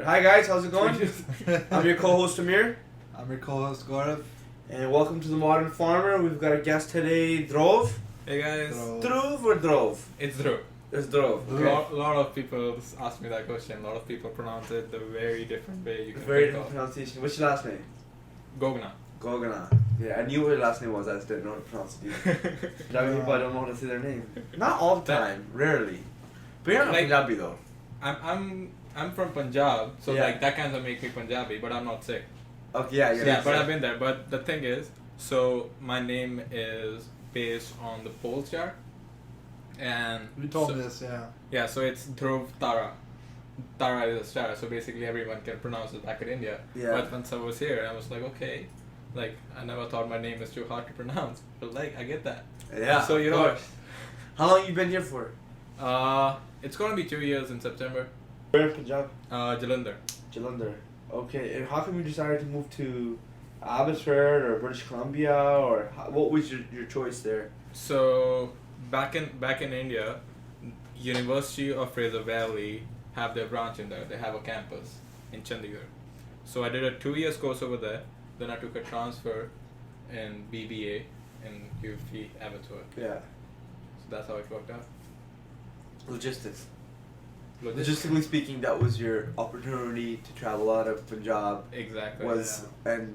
Hi guys, how's it going? I'm your co-host Amir. I'm your co-host Gaurav. And welcome to the Modern Farmer. We've got a guest today, Dhruv. Hey guys. Dhruv or Dhruv? It's Dhruv. It's Dhruv. A Okay. lot of people ask me that question. A lot of people pronounce it the very different way you can Very think different of. pronunciation. What's your last name? Gogna. Gogana. Yeah, I knew what your last name was. I just didn't know how to pronounce it either. Punjabi people, I don't know how to say their name. Not all the time. Rarely. But you're not Like- Punjabi though. I'm from Punjab, so Yeah. like that kind of make me Punjabi, but I'm not sick. Okay, yeah, you're Yeah, not but sick. I've been there. But the thing is, so my name is based on the pole star, and You told so, me this, yeah. Yeah, so it's Dhruv Tara. Tara is a star, so basically everyone can pronounce it back in India. Yeah. But once I was here, I was like, okay, like I never thought my name is too hard to pronounce, but like I get that. Yeah, So you of know, course. How long you been here for? it's gonna be 2 years in September. Where in Punjab? Jalandhar. Jalandhar. Okay, and how come you decided to move to Abbotsford or British Columbia, or what was your choice there? So back in India, University of Fraser Valley have their branch in there. They have a campus in Chandigarh. So I did a 2 years course over there. Then I took a transfer in BBA in UFT Abbotsford. Yeah, So that's how it worked out. logistics. Logistics. Logistically speaking, that was your opportunity to travel out of Punjab. Exactly. Was and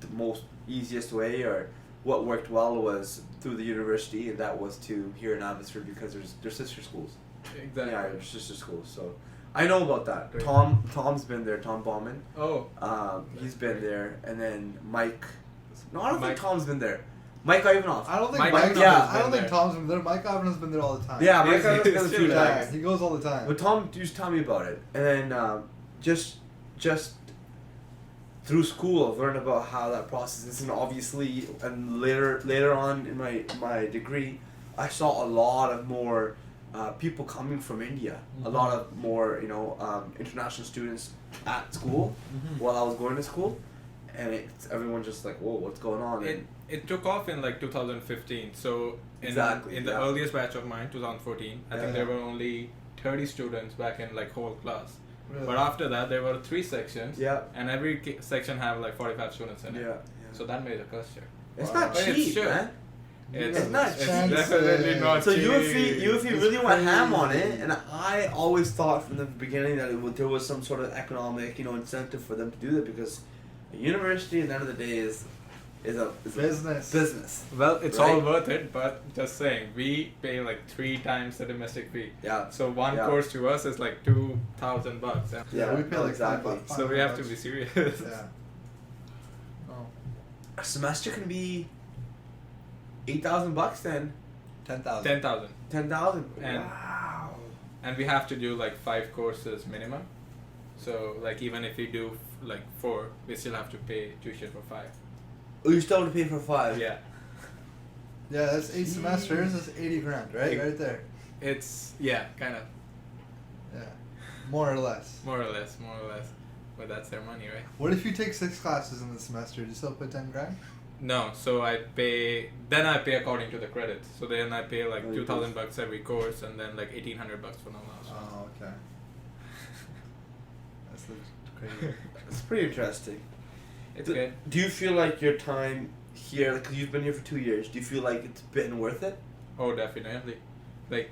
the most easiest way, or what worked well, was through the university, and that was to here in Abbotsford because there's sister schools. Exactly. Yeah, there's sister schools. So I know about that. Great. Tom's been there. Tom Bauman. Oh. He's been there, and then Mike. No, I don't think Mike. Tom's been there. Mike Ivanov. I don't think Mike Mike. Ivanov has I don't been think there. Tom's been there. Mike Ivan's been there all the time. Yeah, Mike He's- Ivanov's been he's a still few there. times. he goes all the time. But Tom used to tell me about it, and then just through school, I've learned about how that process is, and obviously, and later on in my degree, I saw a lot of more people coming from India, a lot of more international students at school while I was going to school, and everyone just like, whoa, what's going on? It took off in like 2015. So in Exactly, the yeah. earliest batch of mine, 2014, I think Yeah. there were only 30 students back in like whole class. Really. But after that, there were 3 sections. Yeah. And every section have like 45 students in it. Yeah. So that made a culture. It's Wow. not But it's cheap, chill. man. It's not It's cheap. definitely not So cheap. UFE It's really went ham on it, crazy. and I always thought from the beginning that there was some sort of economic, incentive for them to do that, because a university at the end of the day is a Business. business. Well, it's Right? all worth it, but just saying, we pay like 3 times the domestic fee. Yeah. So one Yeah. course to us is like $2,000. Yeah, we pay like exactly. $5. So we have to be serious. Yeah. Oh. A semester can be $8,000 then. 10,000. 10,000. 10,000. And- Wow. And we have to do like 5 courses minimum. So like even if we do like 4, we still have to pay tuition for 5. Oh, you still have to pay for 5. Yeah. Yeah, that's 8 semesters. That's 80 grand, right? Ex- Right there. It's kind of Yeah. More or less. more or less. But that's their money, right? What if you take 6 classes in the semester? Do you still pay 10 grand? No, so I pay according to the credits. So then I pay like Oh, you $2,000 every course, and then like $1,800 for no loss. Oh, okay. That's crazy. It's pretty interesting. It's good. Do you feel like your time here, because you've been here for 2 years, do you feel like it's been worth it? Oh, definitely. Like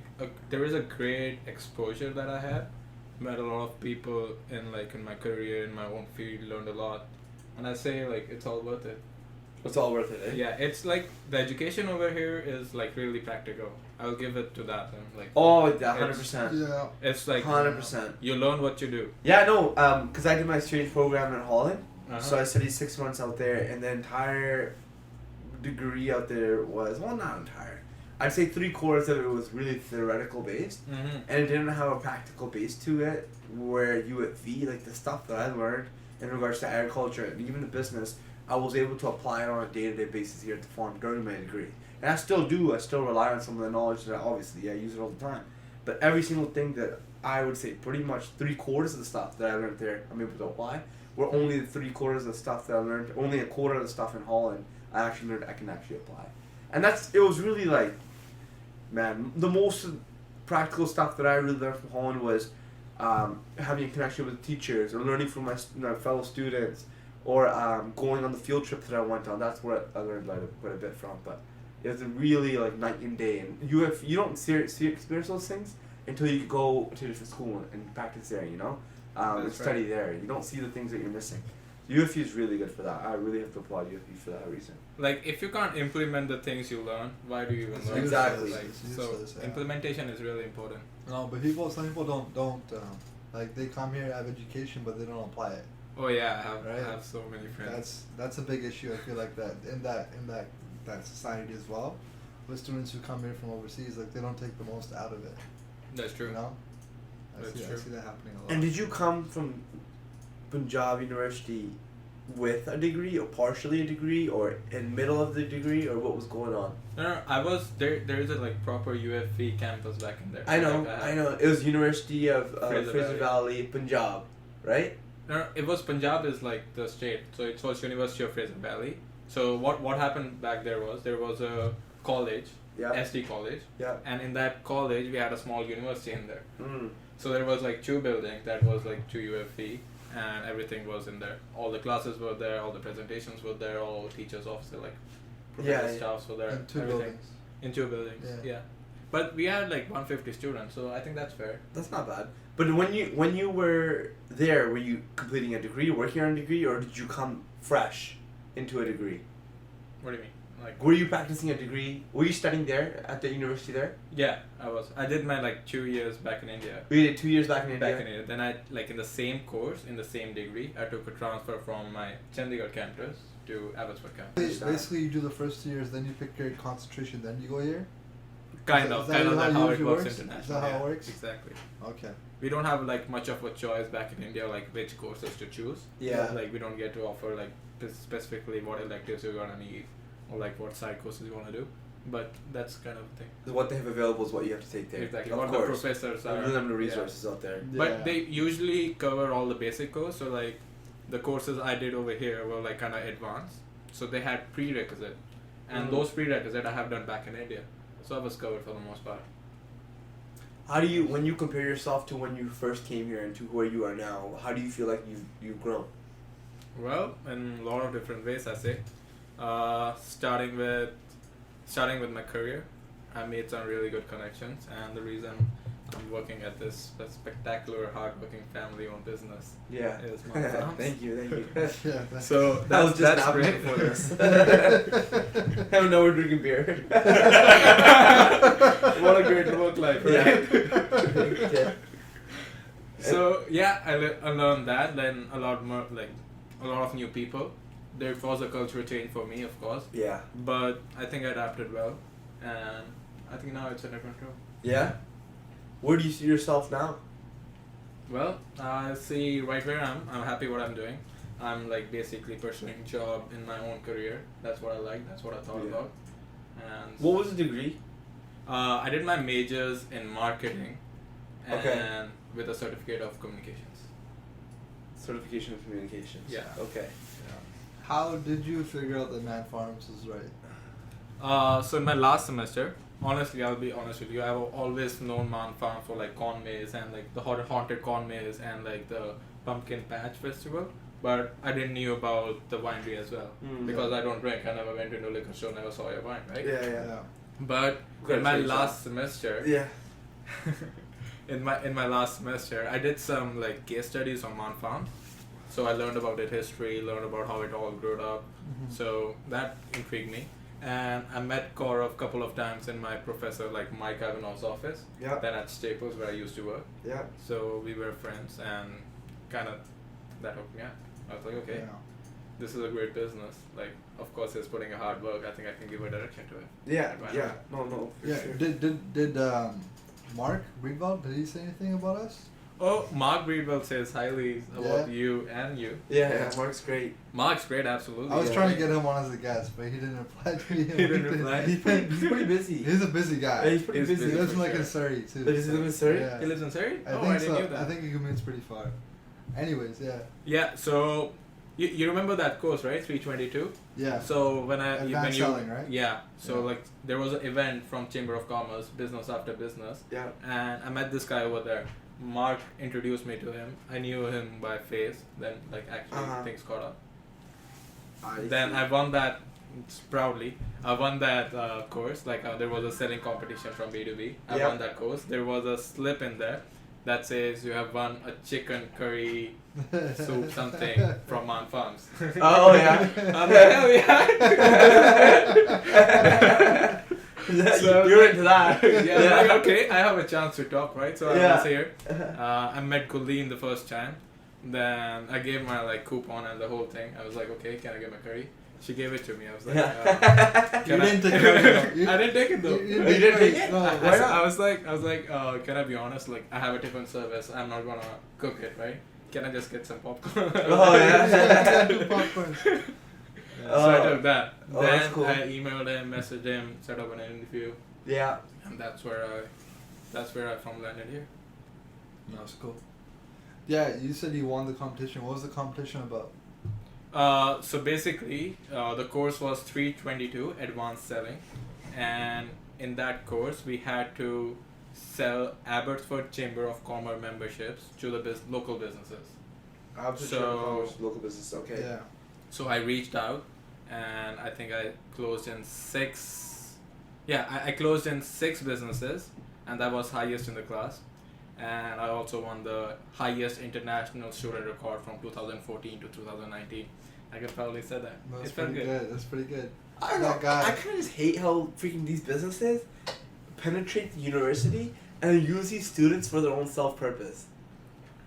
there is a great exposure that I had. Met a lot of people in my career, in my own field, learned a lot, and I say like it's all worth it. It's all worth it, eh? Yeah, it's like the education over here is like really practical. I'll give it to that. And like Oh, yeah, 100%. Yeah. it's like 100%. you learn what you do. Yeah, no, because I did my exchange program in Holland, Uh-huh. so I studied 6 months out there, and the entire degree out there was, well, not entire. I'd say 3/4 of it was really theoretical based, Mm-hmm. and it didn't have a practical base to it, where you at V, like the stuff that I learned in regards to agriculture and even the business, I was able to apply it on a day-to-day basis here at the farm during my degree. And I still do. I still rely on some of the knowledge that obviously I use it all the time. But every single thing that I would say pretty much 3/4 of the stuff that I learned there I'm able to apply, were only the 3/4 of the stuff that I learned, only a quarter of the stuff in Holland I actually learned I can actually apply. And it was really like, man, the most practical stuff that I really learned from Holland was having a connection with teachers or learning from my fellow students or going on the field trips that I went on. That's where I learned quite a bit from. But it was really like night and day. And you don't experience those things until you go to different school and practice there, you know? And study there. You don't see the things that you're missing. UFU is really good for that. I really have to applaud UFU for that reason. Like, if you can't implement the things you learn, why do you even learn? Exactly. Like, so implementation is really important. No, but some people don't like they come here, have education, but they don't apply it. Oh yeah, I have so many friends. That's a big issue. I feel like that in that society as well, with students who come here from overseas, like they don't take the most out of it. That's true. You know, I see that happening a lot. And did you come from Punjab University with a degree or partially a degree or in middle of the degree or what was going on? No, I was there. There is a like proper UFV campus back in there. I know. It was University of Fraser Valley, Punjab, right? No, it was Punjab is like the state, so it was University of Fraser Valley. So what happened back there was a college, SD college, and in that college we had a small university in there. So there was like 2 buildings that was like 2 UFV, and everything was in there. All the classes were there, all the presentations were there, all teachers, officers, like professors, staffs were there. In 2 buildings. In 2 buildings, yeah. But we had like 150 students, so I think that's fair. That's not bad. But when you were there, were you completing a degree, working on a degree, or did you come fresh into a degree? What do you mean? Like, were you practicing a degree? Were you studying there at the university there? Yeah, I was. I did my like 2 years back in India. You did 2 years back in India? Back in India. Then I like in the same course, in the same degree, I took a transfer from my Chandigarh campus to Abbotsford campus. Basically, you do the first 2 years, then you pick your concentration, then you go here? Kind of that how it works internationally. Is that how it works? Exactly. Okay. We don't have like much of a choice back in India, like which courses to choose. Yeah. Like we don't get to offer like specifically what electives you're gonna need, or like what side courses you wanna do. But that's kind of the thing. What they have available is what you have to take there. Exactly. Of what course. the professors are. Limited resources out there. Yeah. But they usually cover all the basic courses. So like the courses I did over here were like kind of advanced. So they had prerequisite, and those prerequisite I have done back in India. So I was covered for the most part. How do you, when you compare yourself to when you first came here and to where you are now, how do you feel like you've grown? Well, in a lot of different ways, I say. Starting with my career, I made some really good connections, and the reason I'm working at this spectacular, hard-working, family-owned business is Maan Farms. Thank you. So that's great for this. I know we're drinking beer. What a great work life, right? Yeah. So yeah, I learned that. Then a lot more, like a lot of new people. There was a cultural change for me, of course. Yeah. But I think I adapted well, and I think now it's under control. Yeah. Where do you see yourself now? Well, I see right where I'm happy what I'm doing. I'm like basically pursuing a job in my own career. That's what I like. That's what I thought about. And what was the degree? I did my majors in marketing, and with a certificate of communications. Certification of communications. Yeah. Okay. How did you figure out that Maan Farms is right? So in my last semester, honestly, I'll be honest with you, I've always known Maan Farm for like corn maze and like the haunted corn maze and like the pumpkin patch festival, but I didn't knew about the winery as well because I don't drink. I never went into a liquor store, never saw your wine, right? Yeah. But in my last semester, in my last semester, I did some like case studies on Maan Farm. So I learned about its history, learned about how it all grew up. So that intrigued me. And I met Gaurav a couple of times in my professor, like Mike Ivanov's office. Yeah. Then at Staples, where I used to work. Yeah. So we were friends, and kind of that hooked me up. I was like, okay, this is a great business. Like, of course, he's putting a hard work. I think I can give a direction to it. Yeah. No. Sure. Did Mark Breedwell, did he say anything about us? Oh, Mark Breedwell says highly about you and you. Yeah, Mark's great. Mark's great, absolutely. I was trying to get him on as a guest, but he didn't reply to me. He didn't reply? He's pretty busy. He's a busy guy. Yeah, he's pretty busy. He lives in for like sure. in Surrey too. Does he live in Surrey? Yeah. He lives in Surrey? I didn't know that. I think he commutes pretty far. Anyways, Yeah, so you remember that course, right? 322? Yeah. So when selling, right? Yeah. So like there was an event from Chamber of Commerce, Business After Business. Yeah. And I met this guy over there. Mark introduced me to him. I knew him by face. Then like actually things caught up. Then I won that proudly. I won that course. Like there was a selling competition from B2B. I won that course. There was a slip in there that says you have won a chicken curry soup something from Maan Farms. Oh yeah. I'm like, hell yeah. So you're into that. Yeah, like, okay, I have a chance to talk, right? So I was here. I met Kulleen the first time. Then I gave my like coupon and the whole thing. I was like, okay, can I get my curry? She gave it to me. I was like, You didn't take it. I didn't take it though. You didn't take it? No, I was like, can I be honest? Like, I have a tiffin service. I'm not gonna cook it, right? Can I just get some popcorn? Oh yeah. Popcorn. So I took that. Oh, Then that's cool. I emailed him, messaged him, set up an interview, Yeah. and that's where I from landed here. That's cool. Yeah, you said you won the competition. What was the competition about? So basically, the course was 322 advanced selling, and in that course we had to sell Abbotsford Chamber of Commerce memberships to the local businesses. Local business. Okay. Yeah. So I reached out, and I think I closed in 6. Yeah, I closed in 6 businesses, and that was highest in the class. And I also won the highest international student record from 2014 to 2019. I could probably say that. That's It felt pretty good. That's pretty good. I don't know. I kind of just hate how freaking these businesses penetrate the university and use these students for their own self-purpose.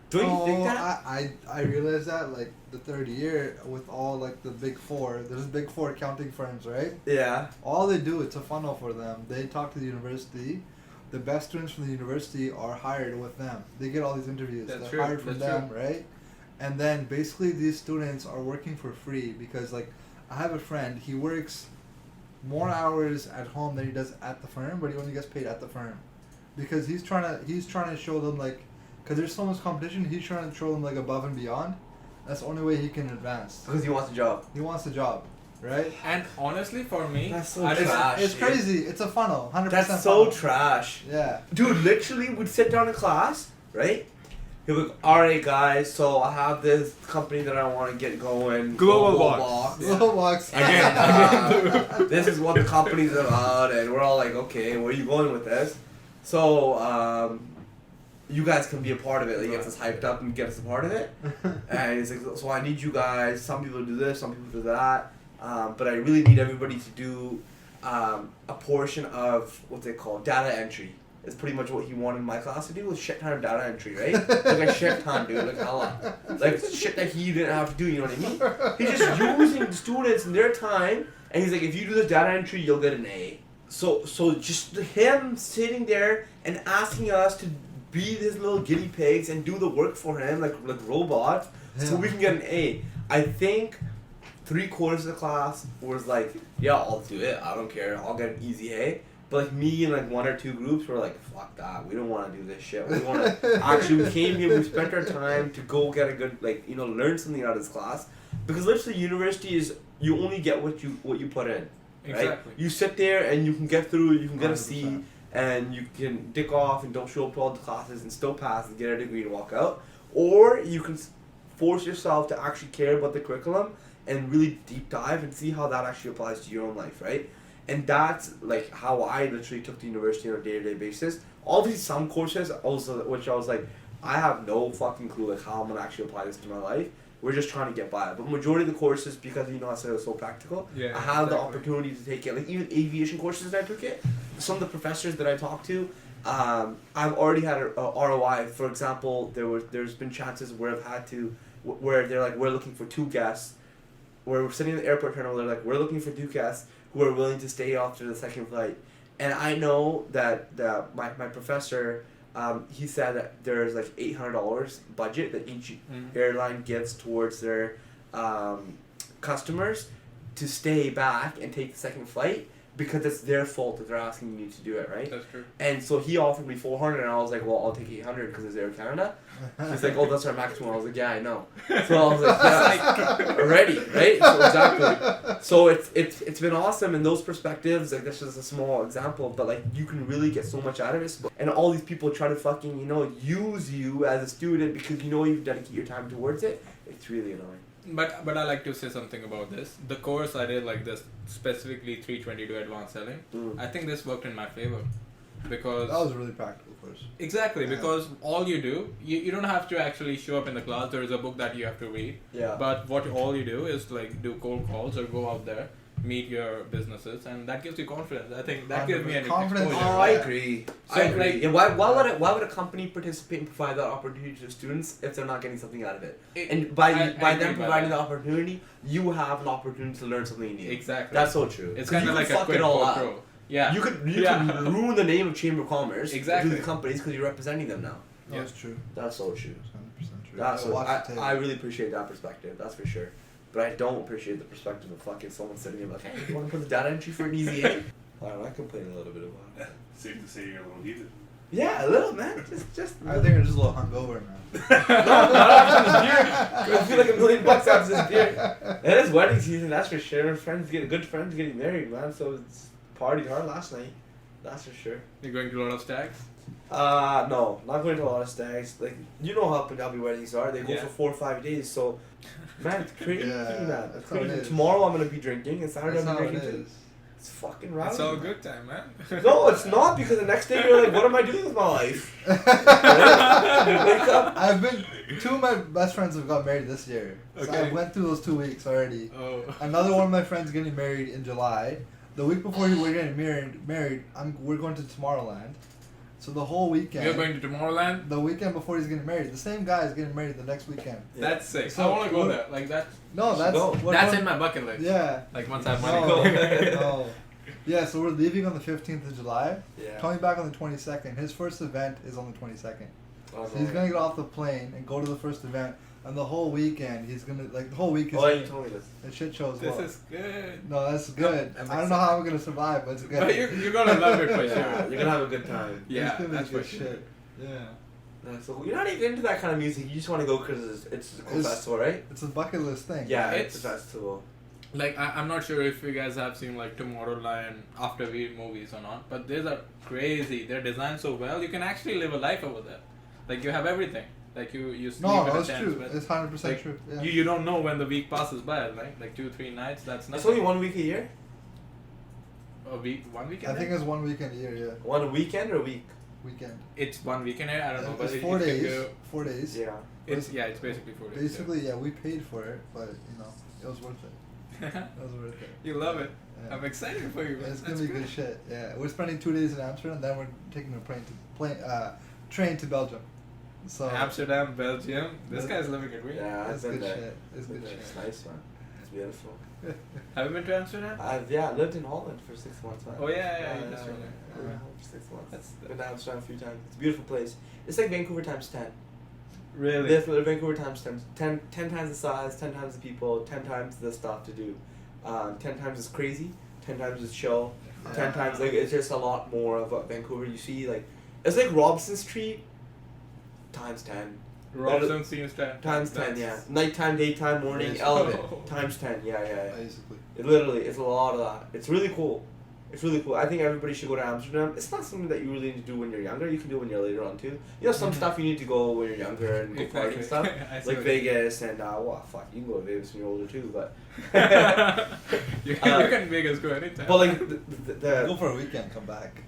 Don't you think that? I realized that like the third year with all like the big 4. There's big 4 accounting firms, right? Yeah. All they do, it's a funnel for them. They talk to the university. The best students from the university are hired with them. They get all these interviews. That's They're true. hired from That's them, right? And then basically these students are working for free because like I have a friend, he works more hours at home than he does at the firm, but he only gets paid at the firm. Because he's trying to show them like, because there's so much competition, he's trying to show them like above and beyond. That's the only way he can advance. Because he wants a job. He wants a job, right? And honestly, for me, That's so I just- trash. It's crazy. It's a funnel, 100%. That's so funnel. trash. Yeah. Dude, literally, we'd sit down in class, right? He'd be like, alright guys, so I have this company that I want to get going. Global Box. Box. Little box. Again, this is what the company's about, and we're all like, okay, where are you going with this? So, you guys can be a part of it. Like, gets us hyped up and get us a part of it. And he's like, so I need you guys. Some people do this, some people do that. But I really need everybody to do a portion of what they call data entry. It's pretty much what he wanted my class to do was shit ton of data entry, right? Like a shit ton, dude. Like a lot. Like shit that he didn't have to do, you know what I mean? He's just using the students and their time, and he's like, if you do this data entry, you'll get an A. So just him sitting there and asking us to be his little guinea pigs and do the work for him like robots, so we can get an A. I think 3/4 of the class was like, yeah, I'll do it. I don't care. I'll get an easy A. But like me and like 1 or 2 groups were like, fuck that. We don't want to do this shit. We want to actually. We came here. We spent our time to go get a good learn something out of this class. Because literally, university is you only get what you put in. Right? Exactly. You sit there and you can get through. You can get a C, 100%. and you can dick off and don't show up to all the classes and still pass and get a degree and walk out. Or you can force yourself to actually care about the curriculum and really deep dive and see how that actually applies to your own life, right? And that's like how I literally took to university on a day-to-day basis. Obviously, some courses also, which I was like, I have no fucking clue like how I'm gonna actually apply this to my life. We're just trying to get by. But majority of the courses, because I said it was so practical, Yeah, I had the exactly. opportunity to take it. Like even aviation courses that I took it. Some of the professors that I talked to, I've already had a ROI. For example, there's been chances where I've had to, where they're like, we're looking for 2 guests. Where we're sitting in the airport terminal, they're like, we're looking for 2 guests who are willing to stay after the second flight. And I know that my professor, he said that there's like $800 budget that each airline gives towards their customers to stay back and take the second flight. because it's their fault that they're asking me to do it, right? That's true. And so he offered me 400, and I was like, well, I'll take 800 because it's Air Canada. He's like, oh, that's our maximum. I was like, yeah, I know. So I was like, yeah, already, right? So exactly. So it's been awesome in those perspectives. Like, this is a small example, but like you can really get so much out of it. And all these people try to fucking, use you as a student because you dedicate your time towards it. It's really annoying. But I like to say something about this. The course I did like this, specifically 322 advanced selling. I think this worked in my favor, because that was a really practical course. Exactly, Yeah. because all you do, you don't have to actually show up in the class. There is a book that you have to read. Yeah. But all you do is like do cold calls or go out there, meet your businesses, and that gives you confidence. I think that gives me an Confidence. exposure. Oh, I agree. So, I agree. like- Yeah, why would a company participate and provide that opportunity to students if they're not getting something out of it? And by I them agree by providing that. the opportunity, you have an opportunity to learn something new. Exactly. That's so true. It's 'Cause kind you of can like a fuck quick it all pro up. pro. Yeah. You could Yeah. ruin the name of Chamber of Commerce Exactly. to the companies because you're representing them now. No, it's true. That's so true. 100% true. That's so, Watch the tape. I really appreciate that perspective. That's for sure. But I don't appreciate the perspective of fucking someone sitting there like, hey, you want to put the data entry for an easy A? I complain a little bit about it. Safe to say you're a little heated. Yeah, a little, man. Just. I think you're just a little hungover, man. No, not after this beer. I feel like $1,000,000 after this beer. It is wedding season, that's for sure. Good friends getting married, man. So it's partied hard last night. That's for sure. You're going to a lot of stags? No, not going to a lot of stags. Like, you know how Punjabi weddings are. They go Yeah. for 4 or 5 days. So, man, it's crazy. Yeah, man. It's that's how it crazy. is. Tomorrow I'm gonna be drinking, and Saturday That's I'm how it drinking too. is. It's fucking rowdy. It's all man. good time, man. No, it's not, because the next day you're like, what am I doing with my life? You wake up. I've been. Two of my best friends have got married this year. So Okay. I went through those 2 weeks already. Oh. Another one of my friends getting married in July. The week before we're getting married, we're going to Tomorrowland. So the whole weekend. You're going to Tomorrowland? The weekend before he's getting married, the same guy is getting married the next weekend. Yeah. That's sick. So I want to go what- there. Like that. No, that's go. That's in my bucket list. Yeah. Like once I have No, money. no. Yeah, so we're leaving on the 15th of July. Yeah. Coming back on the 22nd. His first event is on the 22nd. Oh, So he's gonna get off the plane and go to the first event, and the whole weekend he's gonna the whole week is Oh, you told me this. a shit show as This well. is good. No, that's good. I'm I don't know how I'm gonna survive, but it's good. But you're gonna love it for Yeah, sure. you're gonna have a good time. Yeah, it's gonna be that's good for sure. shit. Yeah, So you're not even into that kind of music. You just want to go because it's a cool It's- festival, right? it's a bucket list thing. Yeah, It's- it's a festival. Like I'm not sure if you guys have seen like Tomorrowland After We movies or not, but these are crazy. They're designed so well. You can actually live a life over there. Like you have everything. Like you sleep No, in a it's tent true. with- It's 100% like, true. Yeah. You don't know when the week passes by, right? Like 2-3 nights. That's It's nothing. only 1 week a year. A week, 1 weekend. I think it's 1 weekend a year. Yeah, 1 weekend or week. weekend. it's 1 weekend. I don't know, but It's it 4 can days. go- 4 days. Yeah. It's basically 4 days. Basically, yeah, we paid for it, but it was worth it. yeah. It was worth it. You love it. Yeah. I'm excited for you. Man. It's gonna That's be great. good shit. Yeah, we're spending 2 days in Amsterdam, then we're taking a train to Belgium. So Amsterdam, Belgium. This That- guy's living a dream. Yeah, I've it's been good there. shit. It's good shit. It's nice, man. It's beautiful. Have you been to Amsterdam? I lived in Holland for 6 months, man. Oh, yeah, you yeah, just told me. I lived in Holland for 6 months. That's- Been to Amsterdam a few times. It's a beautiful place. It's like Vancouver times 10. Really? Definitely Vancouver times 10. 10 times the size, 10 times the people, 10 times the stuff to do. 10 times it's crazy, 10 times it's chill, 10 times like it's just a lot more of what Vancouver you see. Like it's like Robson Street times 10. Robson seems 10. Times 10, yeah. Nighttime, daytime, morning, Yes. element. Oh. Times 10, yeah. Basically. It literally, it's a lot of that. It's really cool. It's really cool. I think everybody should go to Amsterdam. It's not something that you really need to do when you're younger. You can do it when you're later on too. You know, some Mhm. stuff you need to go when you're younger and go party and stuff. I see Like what Vegas and, well, fuck, you can go to Vegas when you're older too, but. you Uh, can Vegas go anytime. But like, the Go for a weekend, come back.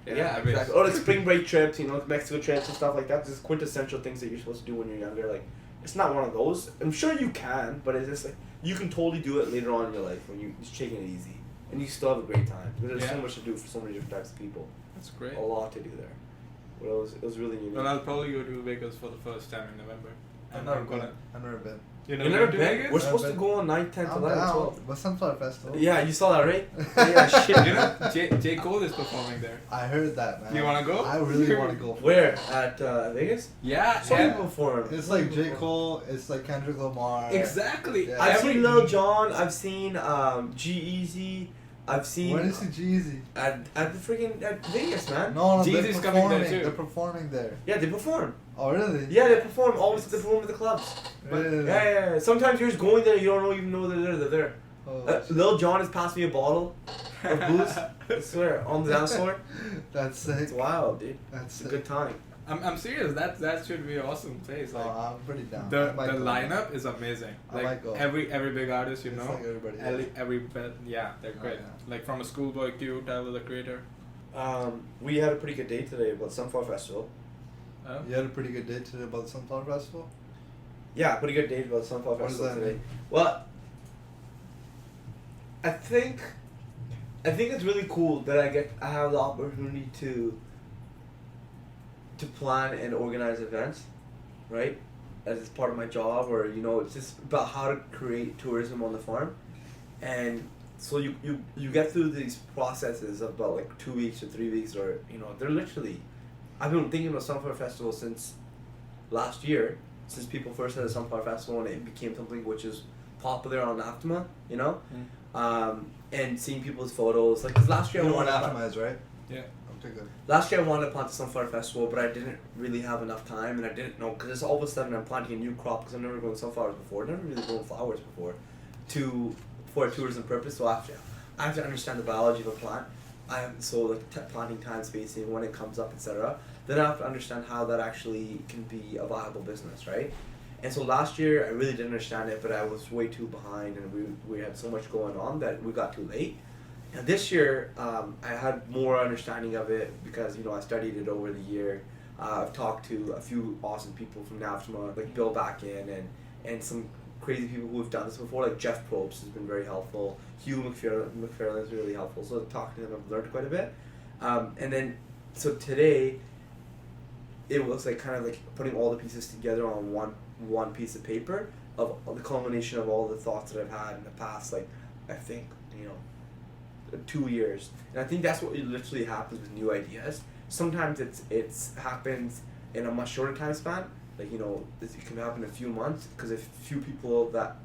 yeah, I mean, exactly. Or like spring break trips, like Mexico trips and stuff like that. Just quintessential things that you're supposed to do when you're younger. Like, it's not one of those. I'm sure you can, but it's just like, you can totally do it later on in your life when you're just taking it easy. And you still have a great time. Because there's so Yeah. much to do for so many different types of people. That's great. A lot to do there. But it was really unique. Well, I'll probably go to Vegas for the first time in November. I've And never I'm been. gonna. I've never been. You You never to been? Vegas? We're I've supposed to been. go on 9th, 10th, I'm 11th, down. 12th. But Sunflower Festival. Yeah, you saw that, right? Yeah, shit. You know, J Cole is performing there. I heard that, man. You wanna go? I really want to go. For Where? At Vegas? Yeah, Some and- people perform. It's like J. Cole. It's like Kendrick Lamar. Exactly. Yeah. I've Every- seen Lil Jon. I've seen G-Eazy. I've seen When is the Jeezy? at the freaking at Vegas, man. No, Jeezy's they're coming there performing. too. They're performing there. Yeah, they perform. Oh really? Yeah, they perform. Always they perform at the clubs. Really? Yeah. Sometimes you're just going there, you don't even know they're there. Oh, Lil Jon has passed me a bottle of booze. I swear, on the dance floor. that's sick. It's wild, dude. That's It's a sick. good time. I'm serious. That should be an awesome place. Like Oh, I'm pretty down. the I might go. lineup is amazing. I Like might go. every big artist, you It's know. like everybody They're Oh, great. yeah. Like from a Schoolboy Q, Tyler the Creator. We had a pretty good day today about Sunflower Festival. You had a pretty good day today about the Sunflower Festival? Yeah, pretty good day about Sunflower What does Festival that today. mean? Well, I think it's really cool that I have the opportunity to plan and organize events, right? As it's part of my job, or it's just about how to create tourism on the farm, and so you get through these processes of about like 2 weeks or 3 weeks, or they're literally. I've been thinking about Sunflower Festival since last year, since people first had a Sunflower Festival and it became something which is popular on Aptima, and seeing people's photos. Like, 'cause last year You I know what wanted Optima is, right? Yeah. Okay, good. Last year I wanted to plant the Sunflower Festival, but I didn't really have enough time, and I didn't know, because all of a sudden I'm planting a new crop, because I've never grown sunflowers before, never really grown flowers before, for a tourism purpose. So I have to understand the biology of a plant. Planting time, spacing, when it comes up, etc. Then I have to understand how that actually can be a viable business, right? And so last year I really didn't understand it, but I was way too behind, and we had so much going on that we got too late. And this year, I had more understanding of it because I studied it over the year. I've talked to a few awesome people from NAFTMA, like Bill Backin, and some crazy people who have done this before, like Jeff Probst has been very helpful. Hugh McFarlane is really helpful. So talking to them, I've learned quite a bit. And then, so today, it was like kind of like putting all the pieces together on one piece of paper of the culmination of all the thoughts that I've had in the past, like, I think, 2 years. And I think that's what literally happens with new ideas. Sometimes it's happens in a much shorter time span. Like, it can happen in a few months, because a few people that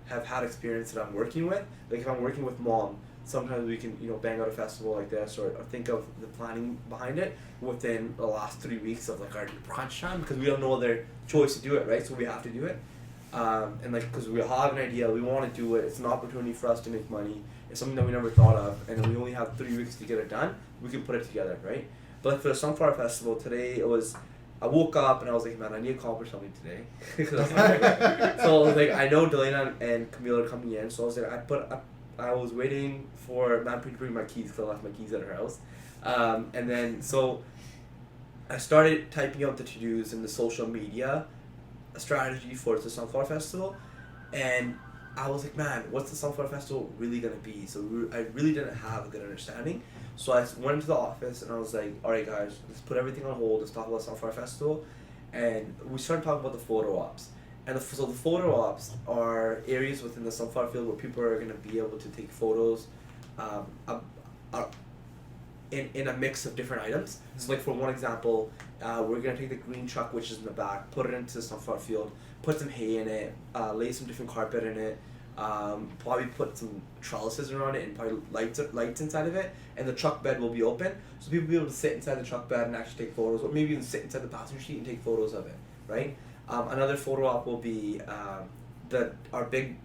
have had experience that I'm working with, like if I'm working with Mom, sometimes we can, bang out a festival like this, or think of the planning behind it within the last 3 weeks of like our crunch time, because we don't know other choice to do it, right? So we have to do it. And like, because we have an idea, we want to do it, it's an opportunity for us to make money, it's something that we never thought of, and we only have 3 weeks to get it done, we can put it together, right? But like for the Sunflower Festival today, I woke up and I was like, man, I need to accomplish something today. So like, I know Delana and Camille are coming in, so I was like, I was waiting for Manpreet to bring my keys, because I left my keys at her house. And then, so I started typing out the to-dos in the social media strategy for the Sunflower Festival, and I was like, man, what's the Sunflower Festival really gonna be? So I really didn't have a good understanding. So I went into the office and I was like, all right guys, let's put everything on hold, let's talk about Sunflower Festival. And we started talking about the photo ops. And so the photo ops are areas within the sunflower field where people are gonna be able to take photos in a mix of different items. So like, for one example, we're gonna take the green truck, which is in the back, put it into the sunflower field, put some hay in it, lay some different carpet in it, probably put some trellises around it, and probably lights inside of it, and the truck bed will be open, so people will be able to sit inside the truck bed and actually take photos, or maybe even sit inside the passenger seat and take photos of it, right? Another photo op will be our big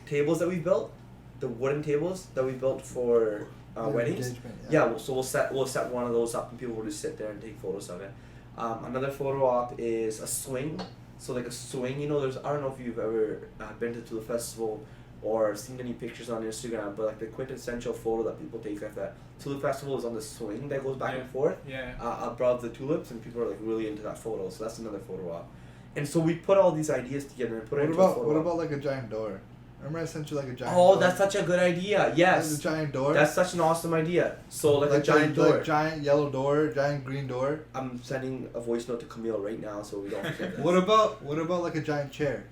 tables that we built, the wooden tables that we built for weddings. Yeah, so we'll set one of those up, and people will just sit there and take photos of it. Another photo op is a swing. So like a swing, I don't know if you've ever been to the festival or seen any pictures on Instagram, but like the quintessential photo that people take at the Tulip Festival is on the swing that goes back and forth above the tulips, and people are like really into that photo. So that's another photo op. And so we put all these ideas together and put it into a photo op. What about like a giant door? Remember I sent you like a giant door? Oh, that's such a good idea. Yes. Like a giant door? That's such an awesome idea. So like a giant door. Like giant yellow door, giant green door. I'm sending a voice note to Camille right now so we don't forget this. What about like a giant chair?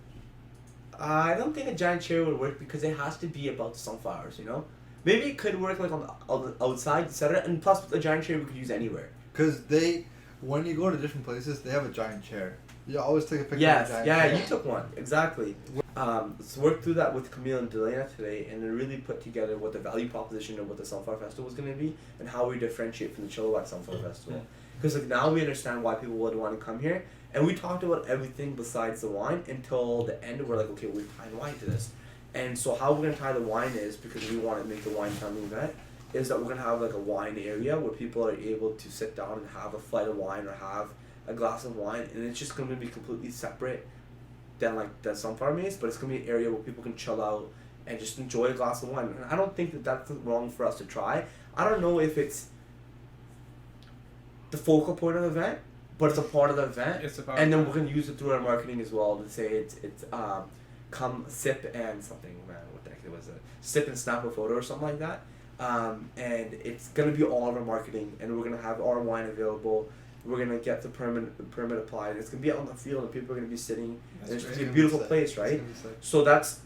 I don't think a giant chair would work, because it has to be about the sunflowers, Maybe it could work like on the outside, etc. And plus, a giant chair we could use anywhere. Because when you go to different places, they have a giant chair. You always take a picture of a Yes, giant chair. you took one, exactly. let's work through that with Camille and Delana today, and then really put together what the value proposition of what the Sunflower Festival is going to be, and how we differentiate from the Chilliwack Sunflower Festival. Because like now we understand why people would want to come here, and we talked about everything besides the wine until the end. We're like, okay, we're tying wine to this, and so how we're gonna tie the wine is, because we want to make the wine family event, is that we're gonna have like a wine area where people are able to sit down and have a flight of wine or have a glass of wine, and it's just gonna be completely separate than like the Sunflower Maze, but it's gonna be an area where people can chill out and just enjoy a glass of wine. And I don't think that that's wrong for us to try. I don't know if it's the focal point of the event, but it's a part of the event. It's a part. And then we're gonna use it through our marketing as well to say it's come sip and something, man, what the heck was it? Sip and snap a photo or something like that. And it's gonna be all of our marketing, and we're gonna have our wine available. We're gonna get the permit applied. It's gonna be out on the field, and people are gonna be sitting. And it's gonna be a beautiful place, right? So that's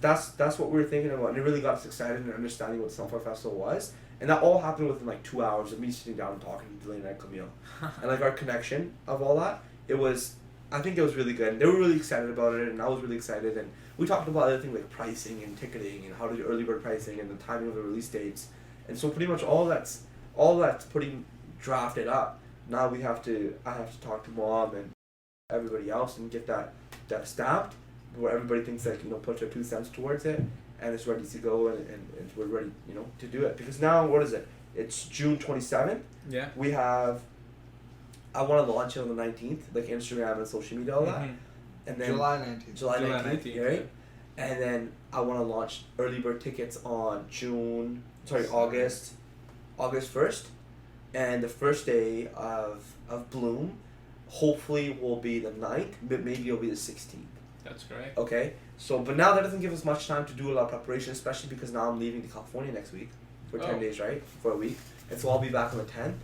what we were thinking about, and it really got us excited and understanding what the Sunflower Festival was. And that all happened within like 2 hours of me sitting down and talking to Delaney and Camille. And like our connection of all that, I think it was really good. And they were really excited about it, and I was really excited. And we talked about other things like pricing and ticketing and how to do early bird pricing and the timing of the release dates. And so pretty much all that's pretty drafted up. Now I have to talk to Mom and everybody else and get that stamped, where everybody thinks that, put their 2 cents towards it, and it's ready to go, and we're ready, to do it. Because now, what is it? It's June 27th. Yeah. I want to launch it on the 19th, like Instagram and social media, all that. And then July 19th. July 19th, right? And then I want to launch early bird tickets on August 1st. And the first day of Bloom, hopefully will be the 9th, but maybe it'll be the 16th. That's correct. Okay, so but now that doesn't give us much time to do a lot of preparation, especially because now I'm leaving to California next week for 10 days, right? For a week. And so I'll be back on the 10th.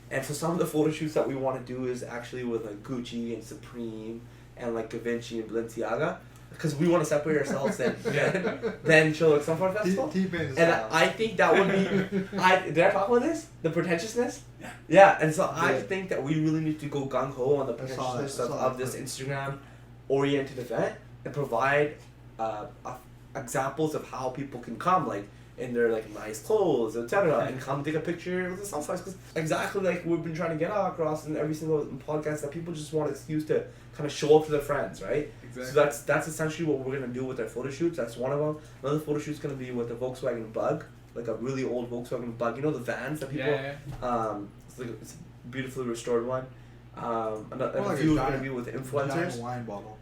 And so some of the photo shoots that we want to do is actually with like Gucci and Supreme and like Givenchy and Balenciaga, because we want to separate ourselves then show like Sunflower Festival. And I think that would be, did I talk about this? The pretentiousness? Yeah, and so I think that we really need to go gung-ho on the pretentiousness of this Instagram-oriented event and provide examples of how people can come, like in their like nice clothes, etc., and come take a picture with the sunflowers. Because exactly like we've been trying to get across in every single podcast, that people just want an excuse to kind of show up to their friends, right? Exactly. So that's essentially what we're gonna do with our photo shoots. That's one of them. Another photo shoot's gonna be with a Volkswagen Bug, like a really old Volkswagen Bug. You know the vans that people. It's a beautifully restored one. A few are gonna be with influencers. Giant wine bottle.